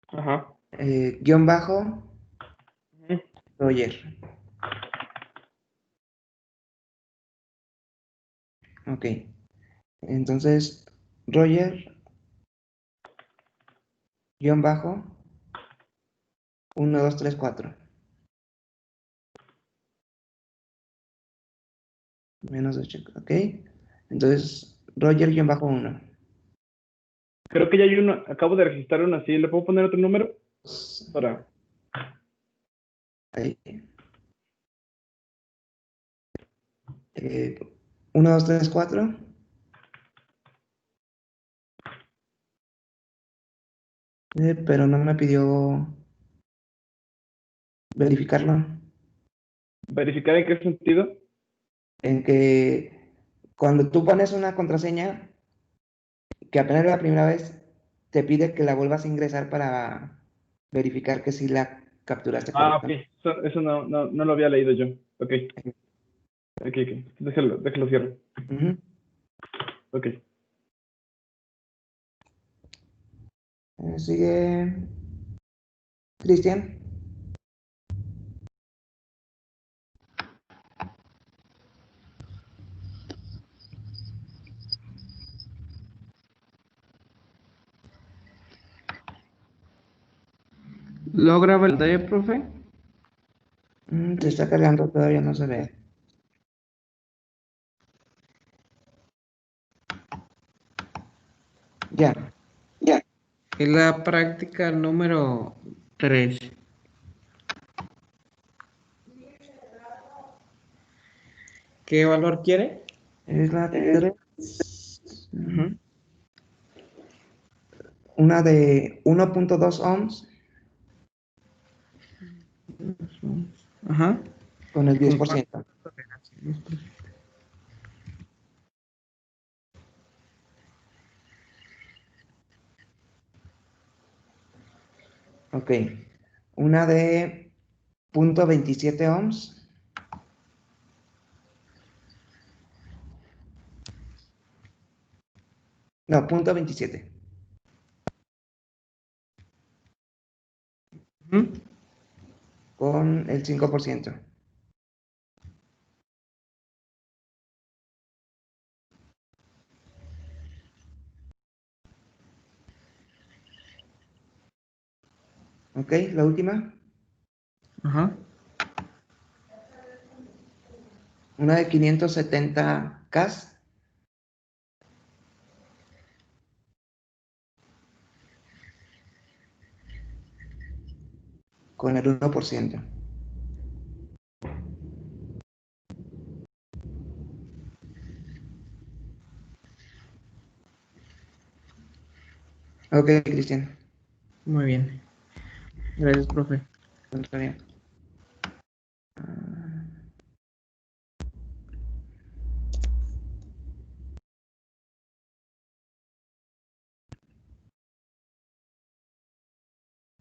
Ajá. Guión bajo Ujú. Roger. Ok. Entonces, Roger, guión bajo, 1, 2, 3, 4. Menos de check. Ok. Entonces, Roger, guión bajo 1. Creo que ya hay uno. Acabo de registrar uno así. ¿Le puedo poner otro número? Para. Ahí. 1, 2, 3, 4. Pero no me pidió verificarlo. ¿Verificar en qué sentido? En que cuando tú pones una contraseña, que apenas la primera vez, te pide que la vuelvas a ingresar para verificar que sí la capturaste Ah, ok. correctamente. Eso no lo había leído yo. Ok. Ok. Déjalo cierro. Ujú. Ok. Sigue Cristian. ¿Logra ver la pantalla, profe? Se está cargando, todavía no se ve. Ya. Es la práctica número 3. ¿Qué valor quiere? Es la 3. Ujú. Una de 1.2 ohms Ajá. con el ¿Con cuánto 10%. tolerancia? Ok. Una de 0.27 ohms. No, 0.27. Ujú. Con el 5%. Ok, la última. Ajá. Una de 570 K con el 1%. Ok, Cristian. Muy bien. Gracias, profe. Está bien.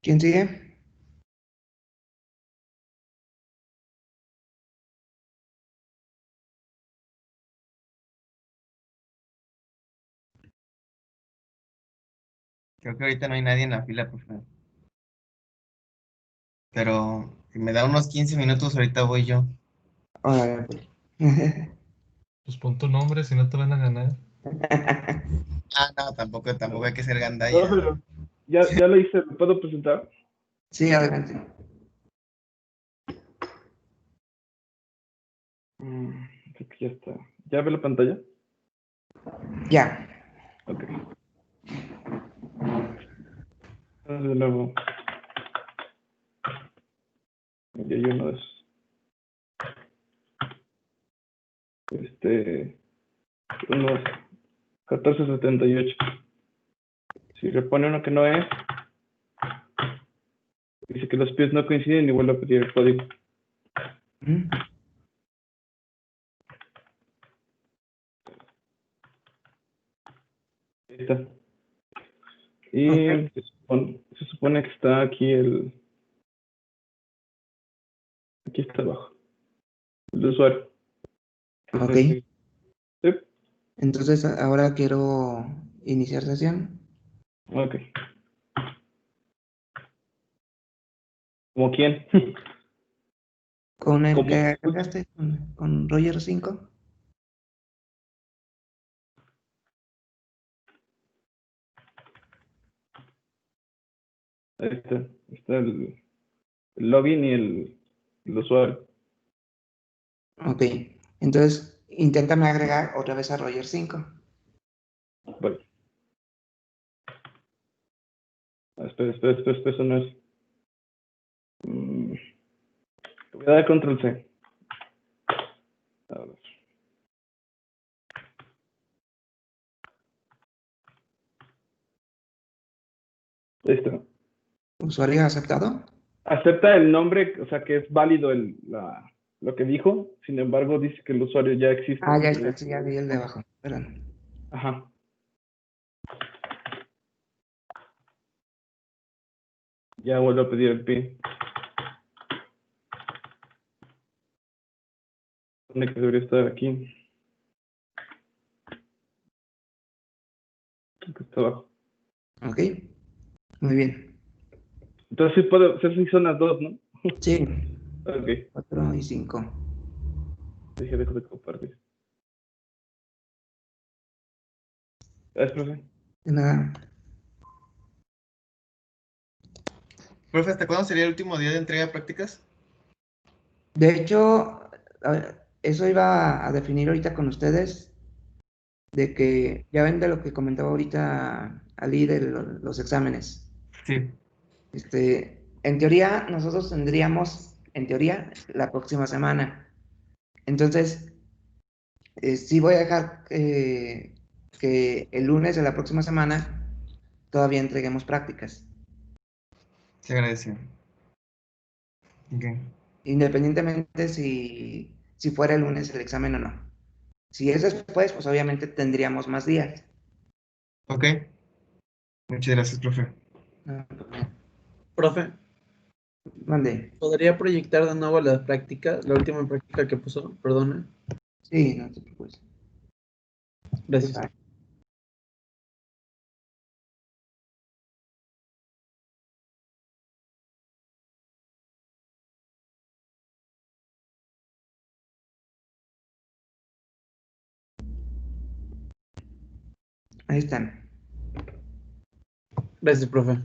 ¿Quién sigue? Creo que ahorita no hay nadie en la fila, profe. Pero si me da unos 15 minutos, ahorita voy yo. Órale, pues. Pues pon tu nombre, si no te van a ganar. Ah, no, tampoco hay que ser gandalla. Profe, ya lo hice. ¿Me puedo presentar? Sí, adelante. Creo que ya está. ¿Ya ve la pantalla? Ya. Ok. De nuevo. Y hay uno de esos. Unos 1478. Si repone uno que no es, dice que los pies no coinciden y vuelve a pedir el código. Ujú. Ahí está. Y Ok. se supone que está aquí aquí está abajo, el usuario. Ok. Sí. Entonces ahora quiero iniciar sesión Ok. ¿Como quién? con el ¿Cómo? que agregaste, con Roger 5. Ahí está. Está el login y el usuario. Ok. Entonces inténtame agregar otra vez a Roger 5. Vale. Espera, eso no es. Voy a dar control C. A ver. Ahí está. ¿Usuario aceptado? Acepta el nombre, o sea que es válido lo que dijo, sin embargo dice que el usuario ya existe. Ah, ya está, sí, ya vi el de abajo. Perdón. Ajá. Ya vuelvo a pedir el PIN. Supone que debería estar aquí. Creo que está abajo. Ok. Muy bien. Entonces sí puedo, sí son las dos, ¿no? Sí. Ok. 4 y 5. Dejo de compartir. Gracias, profe. De nada. Profe, ¿hasta cuándo sería el último día de entrega de prácticas? De hecho, eso iba a definir ahorita con ustedes, de que ya ven de lo que comentaba ahorita Ali de los exámenes. Sí. En teoría, nosotros tendríamos, en teoría, la próxima semana. Entonces, sí voy a dejar que el lunes de la próxima semana todavía entreguemos prácticas, Se agradece. Ok. independientemente si fuera el lunes el examen o no. Si es después, pues obviamente tendríamos más días. Ok. Muchas gracias, profe. No, pues, Profe, mande. ¿podría proyectar de nuevo la práctica, la última práctica que puso? Perdone. Sí, no te preocupes. Gracias. Ahí están. Gracias, profe.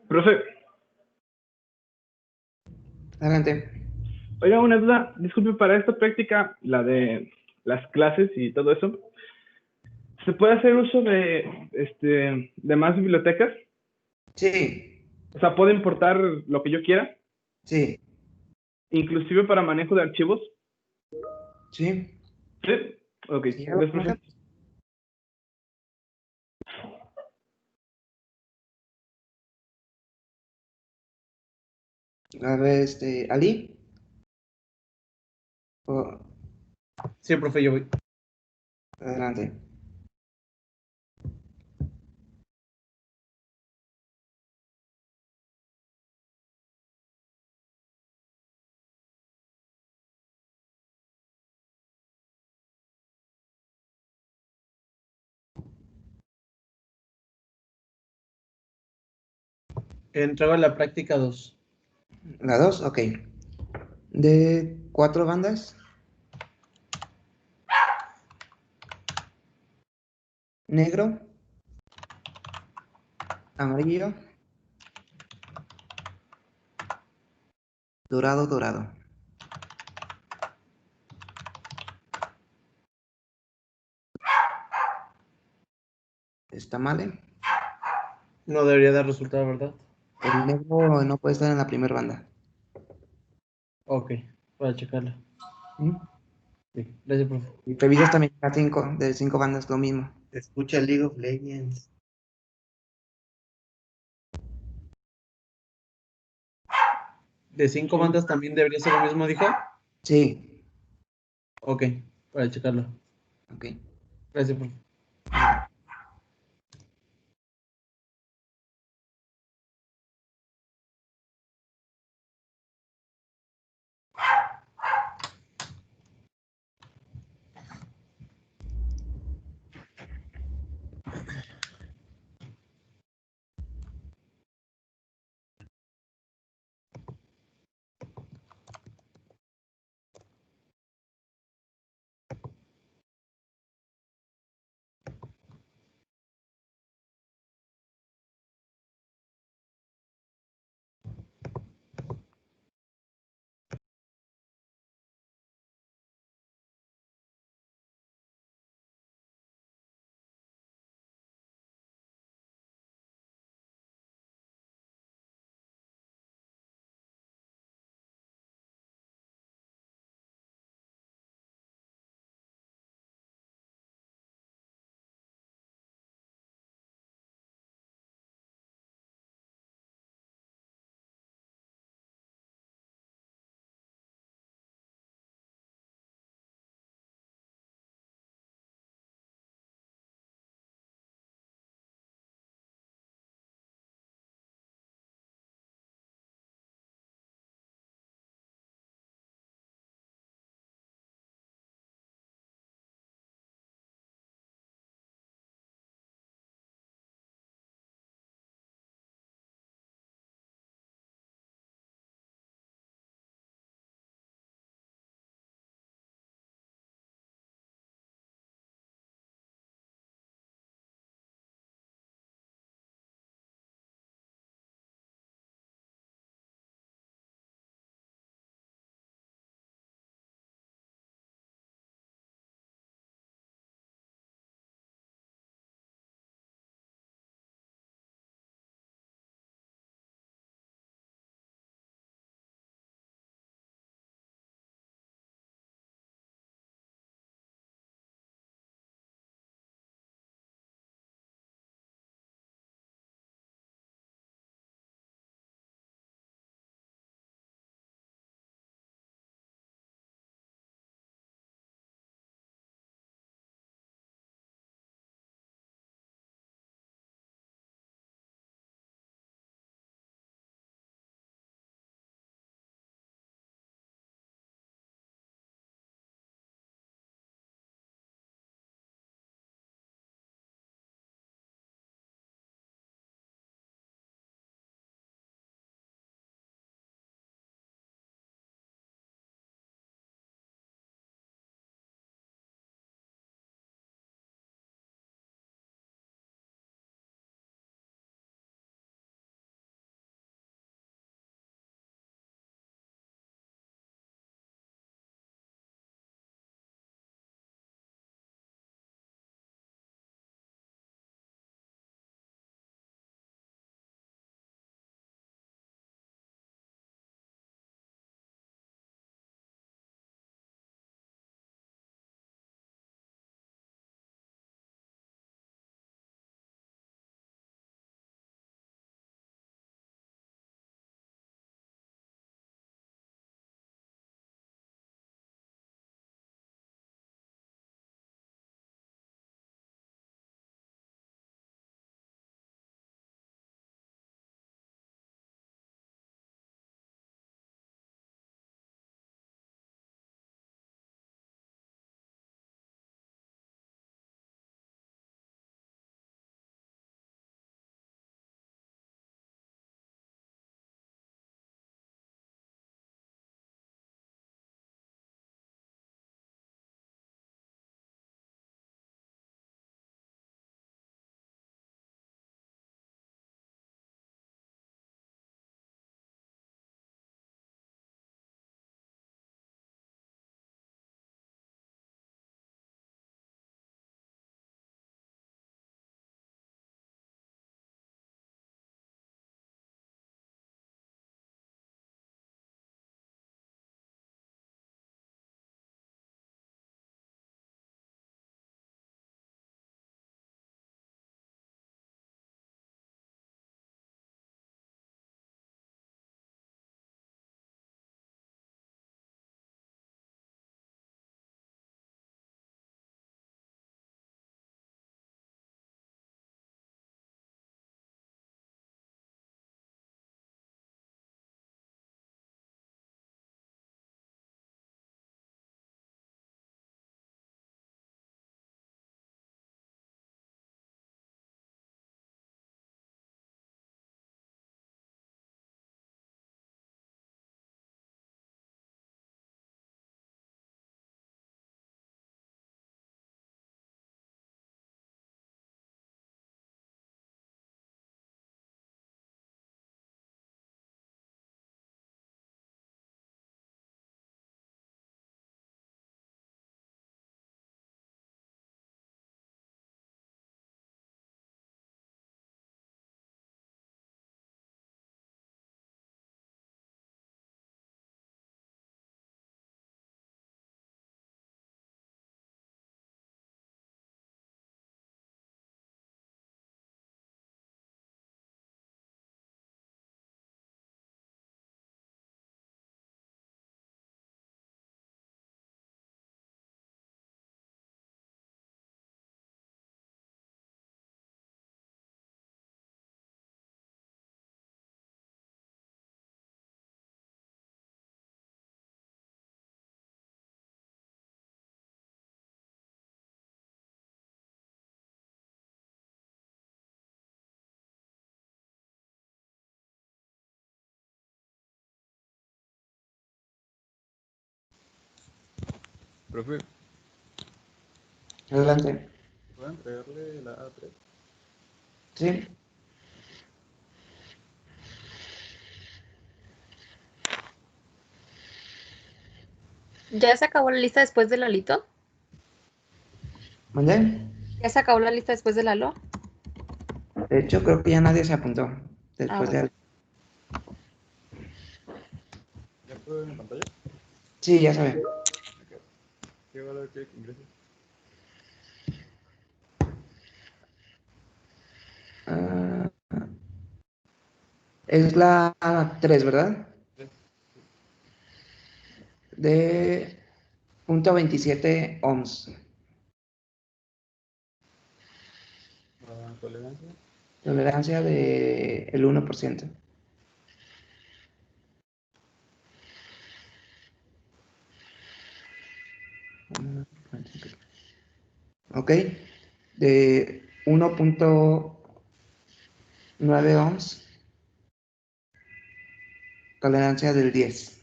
Profe, Adelante. oiga, una duda. Disculpe, para esta práctica, la de las clases y todo eso, ¿se puede hacer uso de más bibliotecas? Sí, O sea, ¿puedo importar lo que yo quiera? sí, Inclusive para manejo de archivos. sí. Sí. Ok, Sí, ya lo entonces, manejas. profe, A ver, Ali. Oh, Sí, profe, yo voy. adelante. Entraba a la práctica 2. La 2, ok. De 4 bandas. Negro, amarillo, dorado, dorado. ¿Está mal? No debería dar resultado, ¿verdad? El negro no puede estar en la primera banda. Ok, para checarla. ¿Mm? Sí, gracias, profe. Y revisas también las 5, de 5 bandas, lo mismo. Escucha League of Legends. ¿De 5 bandas también debería ser lo mismo, dijo? Sí, Ok, para checarlo. ok. Gracias, profe. Profe, Adelante. ¿puedo entregarle la A3? Sí. ¿Ya se acabó la lista después de Lalito? ¿Mandé? ¿Ya se acabó la lista después de Lalo? De hecho, creo que ya nadie se apuntó después bueno. de... ¿Ya puedo ver en pantalla? Sí, ya saben. ¿Qué valor quiere que ingrese? Ah, es la 3, ¿verdad? Sí. De .27 ohms. Tolerancia. Tolerancia de el 1%. Ok. De 1.9 ohms. Tolerancia del 10.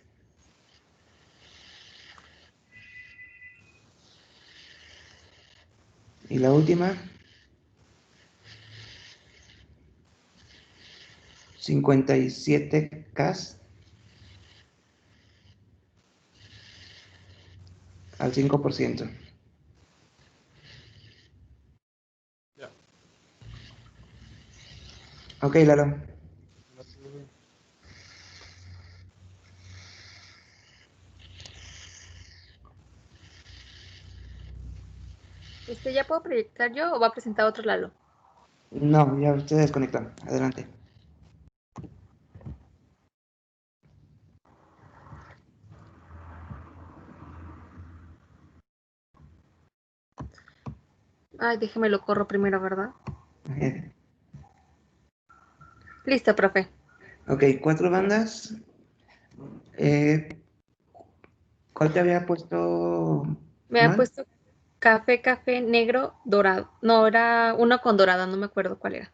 Y la última. 57 K al 5%. Ya. Ok, Lalo. Gracias, profe. ¿Ya puedo proyectar yo o va a presentar otro Lalo? No, ya usted desconectó. Adelante. Ay, déjeme lo corro primero, ¿verdad? Eh, Listo, profe. Ok, 4 bandas. ¿Cuál te había puesto Me han mal? puesto café, negro, dorado. No, era uno con dorado, no me acuerdo cuál era.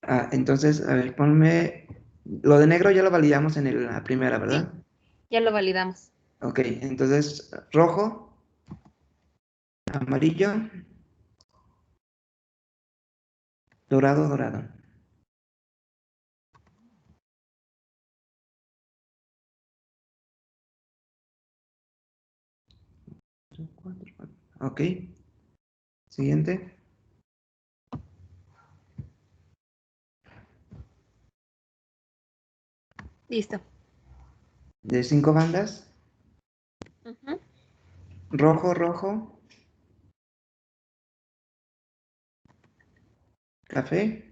Ah, entonces, a ver, ponme. Lo de negro ya lo validamos en la primera, Sí, ¿verdad? ya lo validamos. Ok, entonces, rojo, amarillo, dorado, dorado. Ok, siguiente. Listo. De 5 bandas, Ujú. rojo, rojo, café,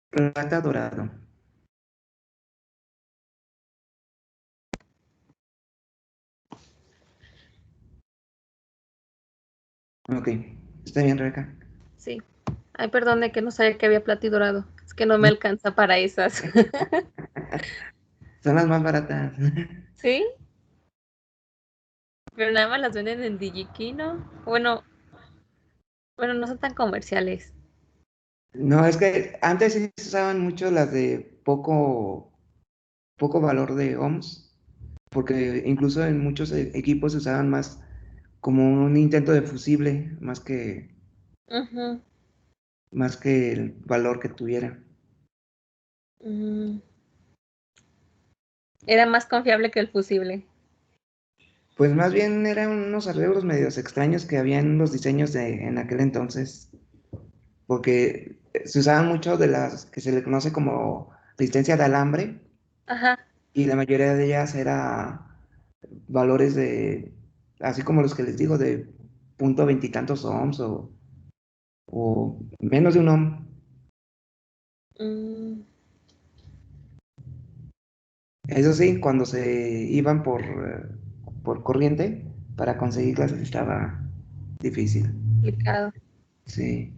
plata, dorado. Ok, está bien, Rebeca. Sí. Ay, perdón de que no sabía que había plata y dorado. Es que no me alcanza para esas. Son las más baratas. ¿Sí? Pero nada más las venden en DigiKey, ¿no? Bueno, no son tan comerciales. No, es que antes sí se usaban mucho las de poco valor de ohms, porque incluso en muchos equipos se usaban más como un intento de fusible, Ujú. más que el valor que tuviera. Mm, Era más confiable que el fusible. Pues más bien eran unos arreglos medios extraños que había en los diseños en aquel entonces, porque se usaban mucho de las que se le conoce como resistencia de alambre, Ajá. y la mayoría de ellas era valores así como los que les digo, de punto veintitantos ohms o menos de un ohm. Mm, Eso sí, cuando se iban por corriente, para conseguirlas estaba difícil. Complicado. Sí.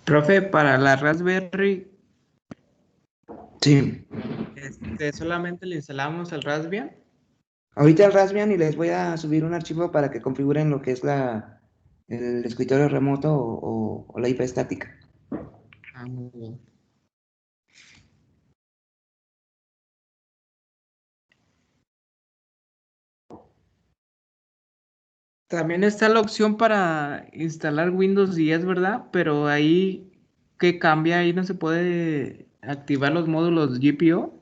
Profe, para la Raspberry, Sí. ¿solamente le instalamos el Raspbian? Ahorita el Raspbian y les voy a subir un archivo para que configuren lo que es el escritorio remoto o la IP estática. Ah, muy bien. También está la opción para instalar Windows 10, ¿verdad? Pero ahí, ¿qué cambia? Ahí no se puede activar los módulos GPO.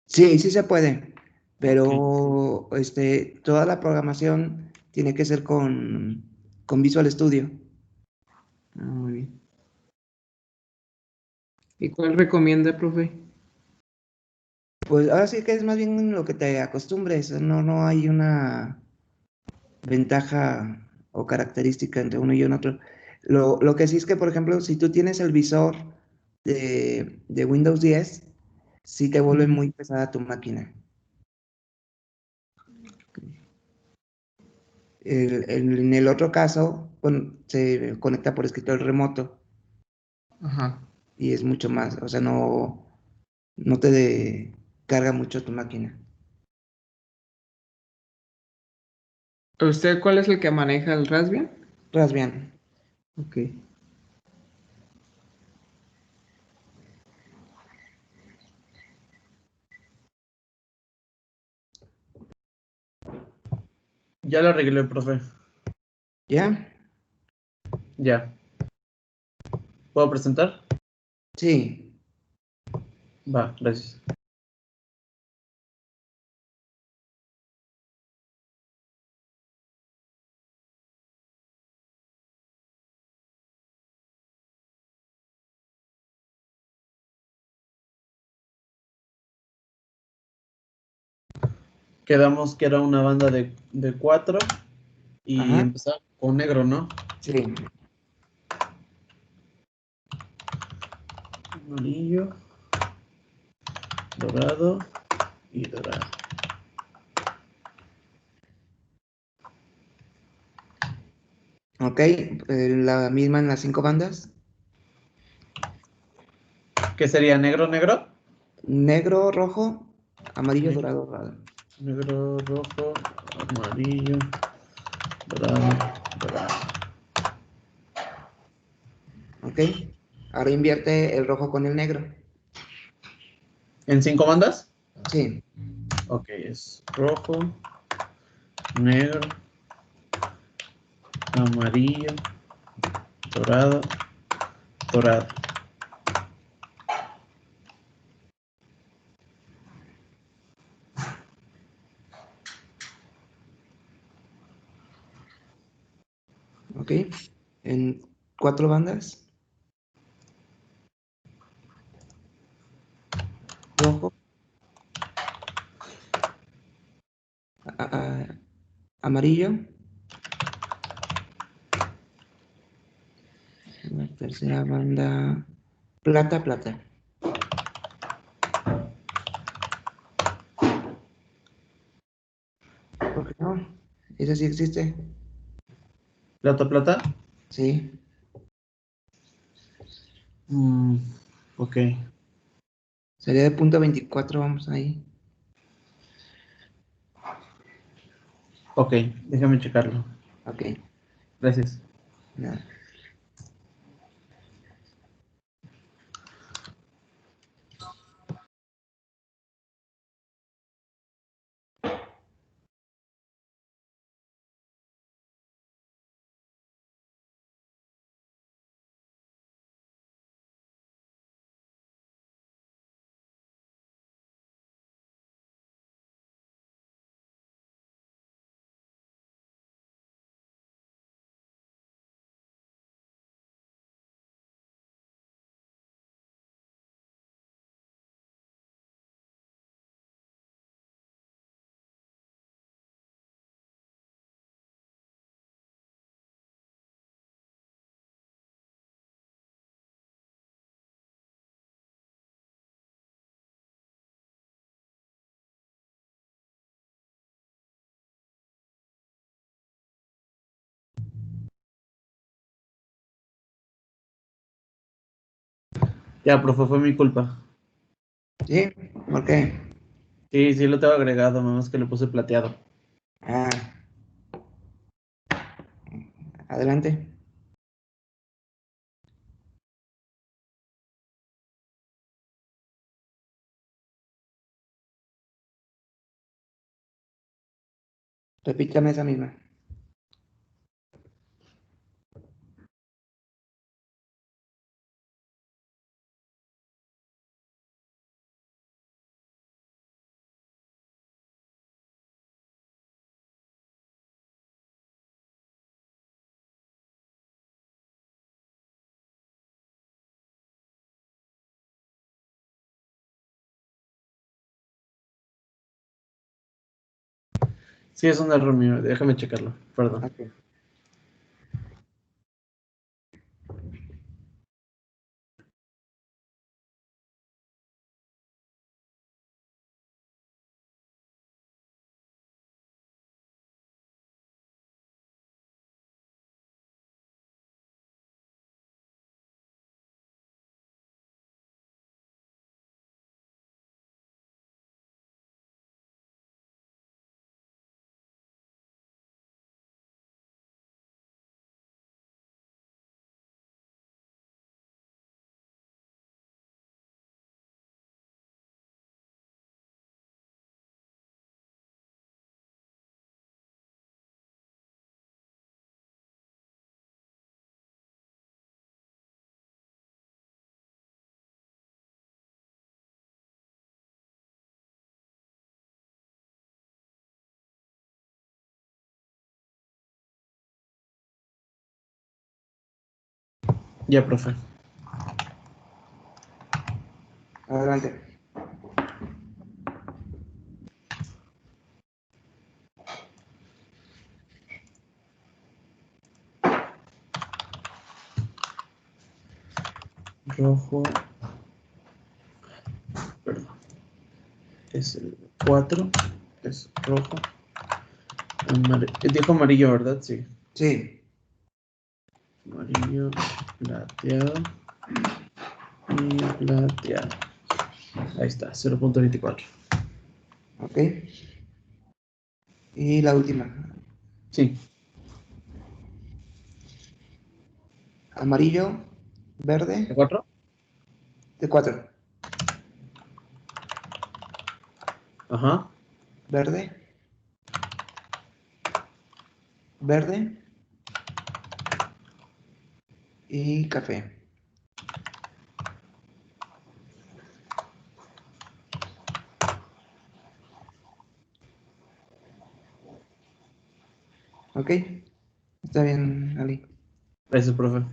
Sí, sí se puede, pero Ok. toda la programación tiene que ser con Visual Studio. Ah, muy bien. ¿Y cuál recomienda, profe? Pues ahora sí que es más bien lo que te acostumbres, no hay una ventaja o característica entre uno y otro. Lo que sí es que, por ejemplo, si tú tienes el visor de Windows 10, sí te vuelve muy pesada tu máquina. En el otro caso, se conecta por escritorio remoto Ajá. y es mucho más, o sea, no carga mucho tu máquina. ¿Usted cuál es el que maneja el Raspbian? Raspbian. Ok. Ya lo arreglé, profe. ¿Ya? Ya. ¿Puedo presentar? Sí. Va, gracias. Quedamos que era una banda de 4 y Ajá. empezaba con negro, ¿no? Sí. Amarillo, dorado y dorado. Ok, la misma en las 5 bandas. ¿Qué sería negro, negro? Negro, rojo, amarillo, Ne- dorado, dorado. Negro, rojo, amarillo, dorado, dorado. Ok. Ahora invierte el rojo con el negro. ¿En 5 bandas? Sí. Ok, es rojo, negro, amarillo, dorado, dorado. Ok. En 4 bandas. Rojo, a- a- amarillo. La tercera banda, plata, plata. ¿Por qué no? Esa sí existe. ¿Plata, plata? Sí. Ok, Sería de punto 24, vamos ahí. ok, déjame checarlo. Ok. Gracias. Nada. Ya, profe, fue mi culpa. ¿Sí? ¿Por qué? Sí, lo tengo agregado, nada más que le puse plateado. Ah. Adelante. Repítame esa misma. Sí, es un error mío, déjame checarlo, perdón. Ok. Ya, profe. Adelante. Rojo. Perdón. Es el 4. Es rojo. Dijo amarillo, ¿verdad? Sí. Sí. Amarillo, plateado y plateado. Ahí está, 0.24. Ok. Y la última. Sí. Amarillo, ¿De verde, 4? de 4. Ajá. Verde, verde y café. Ok. Está bien, Ali. Gracias, profe.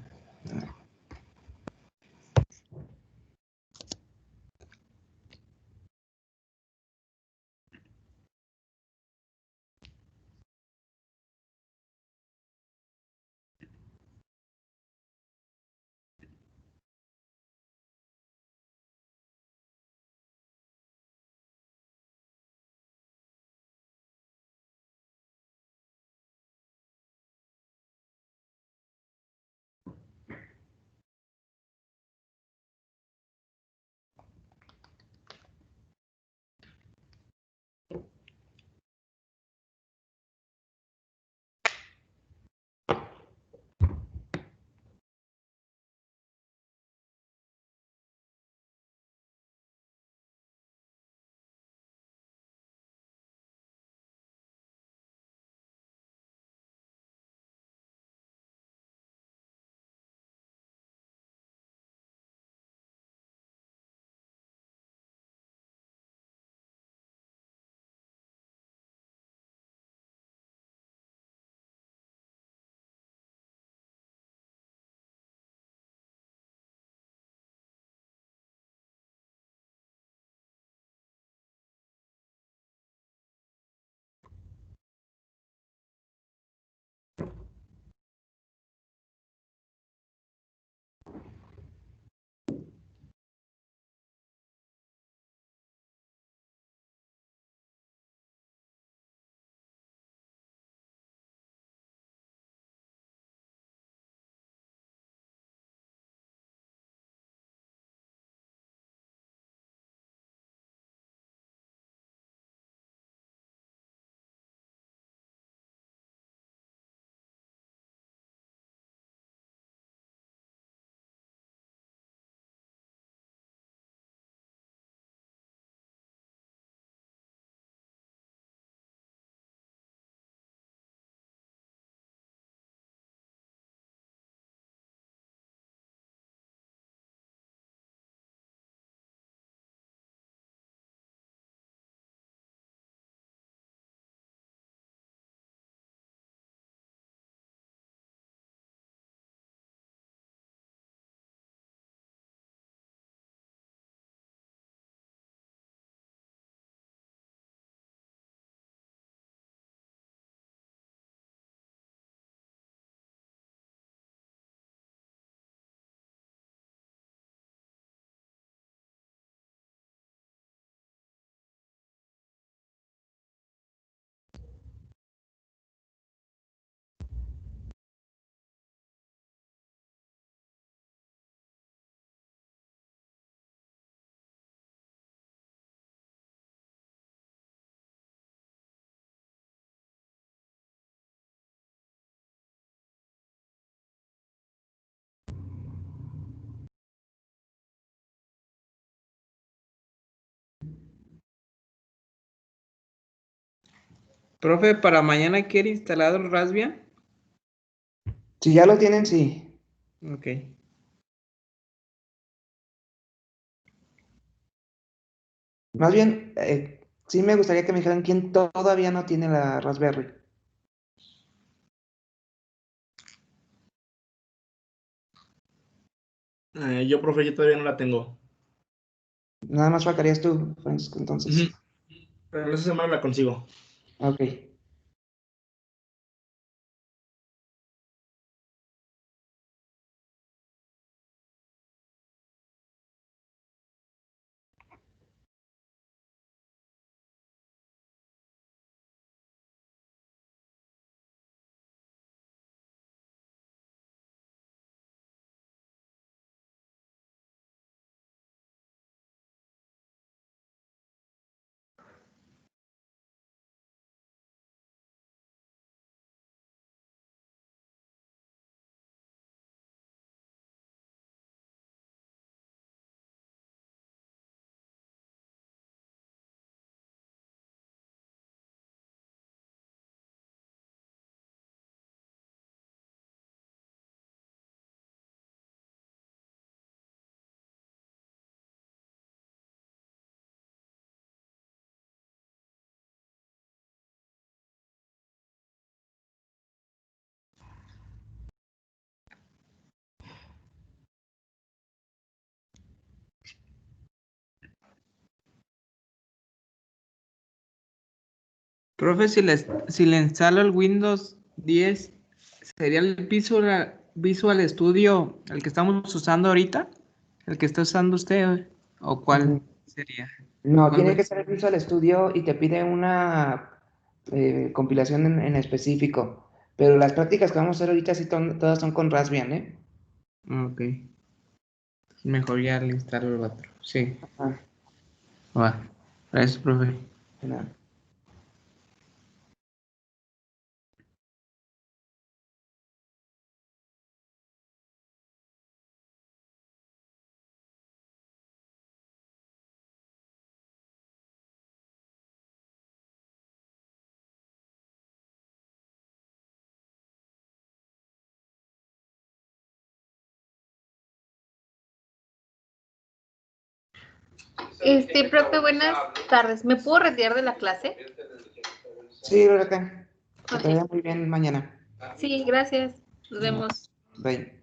Profe, ¿para mañana quiere instalado el Raspbian? Si ya lo tienen, sí. Ok. Más bien, sí me gustaría que me dijeran quién todavía no tiene la Raspberry. Yo, profe, yo todavía no la tengo. Nada más faltarías tú, Francisco, entonces. Ujú. Pero en esa semana la consigo. Ok. Profe, si le instalo el Windows 10, ¿sería el Visual Studio el que estamos usando ahorita? ¿El que está usando usted? ¿O cuál sería? No, ¿Cuál tiene que ves? ser el Visual Studio y te pide una compilación en específico. Pero las prácticas que vamos a hacer ahorita sí todas son con Raspbian, ¿eh? Ok. Mejor ya le instalo el otro. Sí. Ah, Va. Gracias, profe. de nada. Profe, buenas tardes. ¿Me puedo retirar de la clase? Sí, Rebeca. Que te Ok. vaya muy bien mañana. Sí, gracias. Nos vemos. Bye.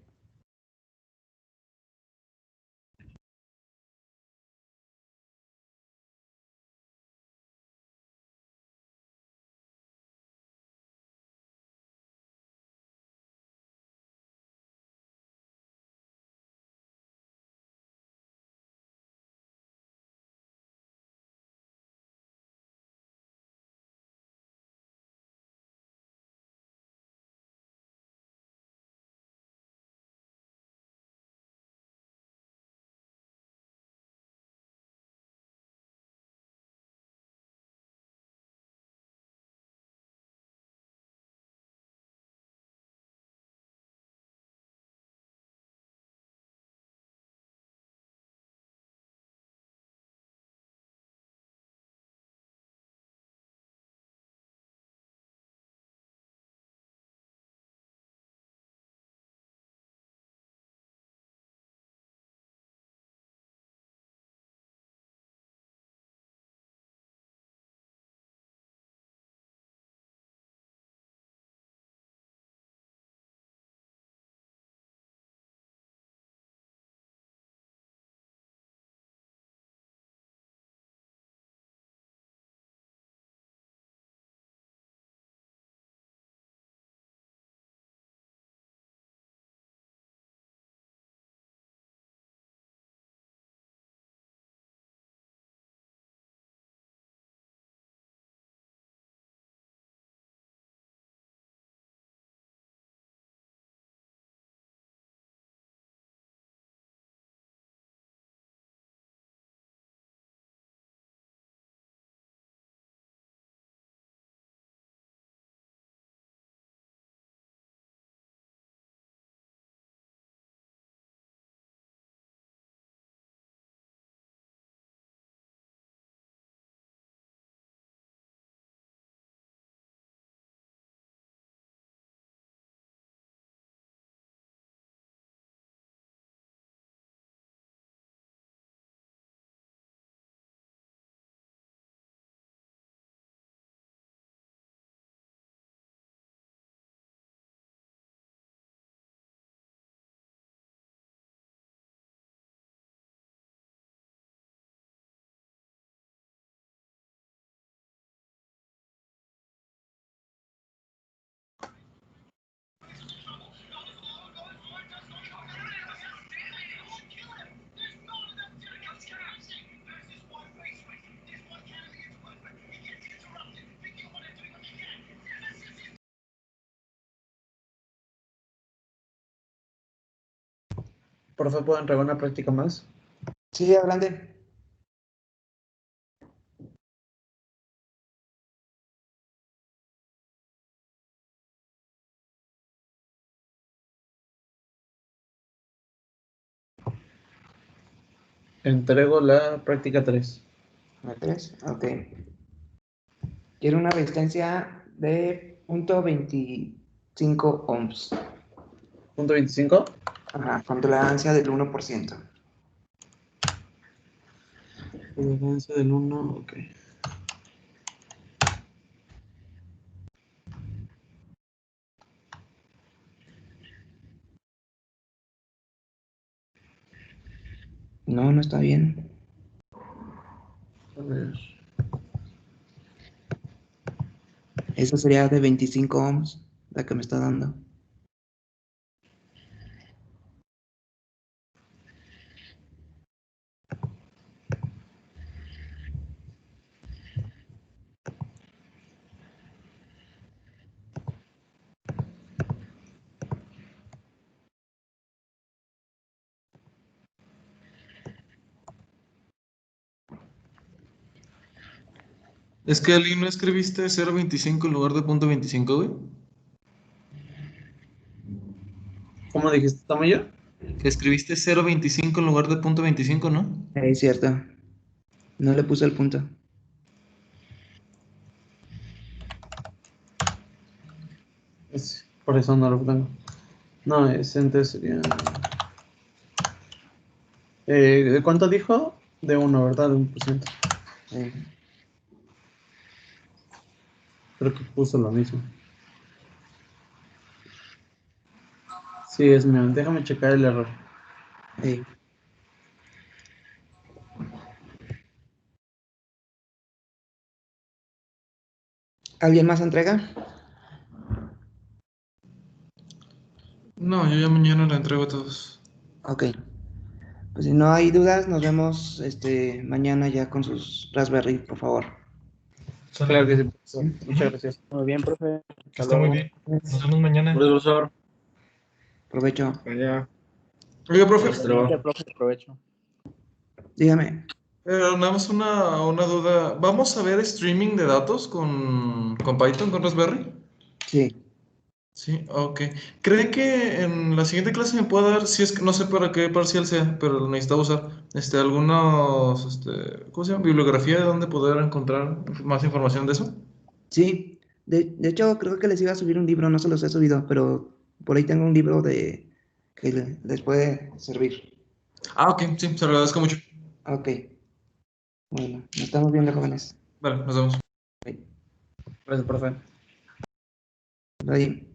profe, ¿puedo entregar una práctica más? Sí, adelante. Entrego la práctica 3. ¿La 3? Ok. Quiero una resistencia de 0.25 ohms. ¿Punto 25? Ajá, con tolerancia del 1%. Tolerancia del 1, ok. No, no está bien. A ver. Esa sería de 25 ohms, la que me está dando. Es que Ali, ¿no escribiste 0.25 en lugar de 0.25, güey? ¿Cómo dijiste, Tamayo? Que escribiste 0.25 en lugar de 0.25, ¿no? Es cierto. No le puse el punto. Por eso no lo tengo. No, entonces sería... ¿de cuánto dijo? De 1, ¿verdad? De 1%. Creo que puso lo mismo. Sí, es mío. Déjame checar el error. Sí. ¿Alguien más entrega? No, yo ya mañana la entrego a todos. Ok. Pues si no hay dudas, nos vemos mañana ya con sus Raspberry, por favor. Claro que sí, profesor. Muchas gracias. Muy bien, profe. Que está muy bien. Nos vemos mañana. Profesor. Provecho. Ya. Oiga, profe. Gracias, profe. Aprovecho. Dígame. Nada más una duda. ¿Vamos a ver streaming de datos con Python, con Raspberry? Sí. Sí, ok. ¿Cree que en la siguiente clase me pueda dar, si es que no sé para qué parcial sea, pero lo necesitaba usar, algunos, ¿cómo se llama? Bibliografía de dónde poder encontrar más información de eso? Sí. De hecho, creo que les iba a subir un libro, no se los he subido, pero por ahí tengo un libro que les puede servir. Ah, ok, sí, se lo agradezco mucho. Ok. Bueno, nos estamos viendo, jóvenes. Vale, nos vemos. Gracias, profe. Bye.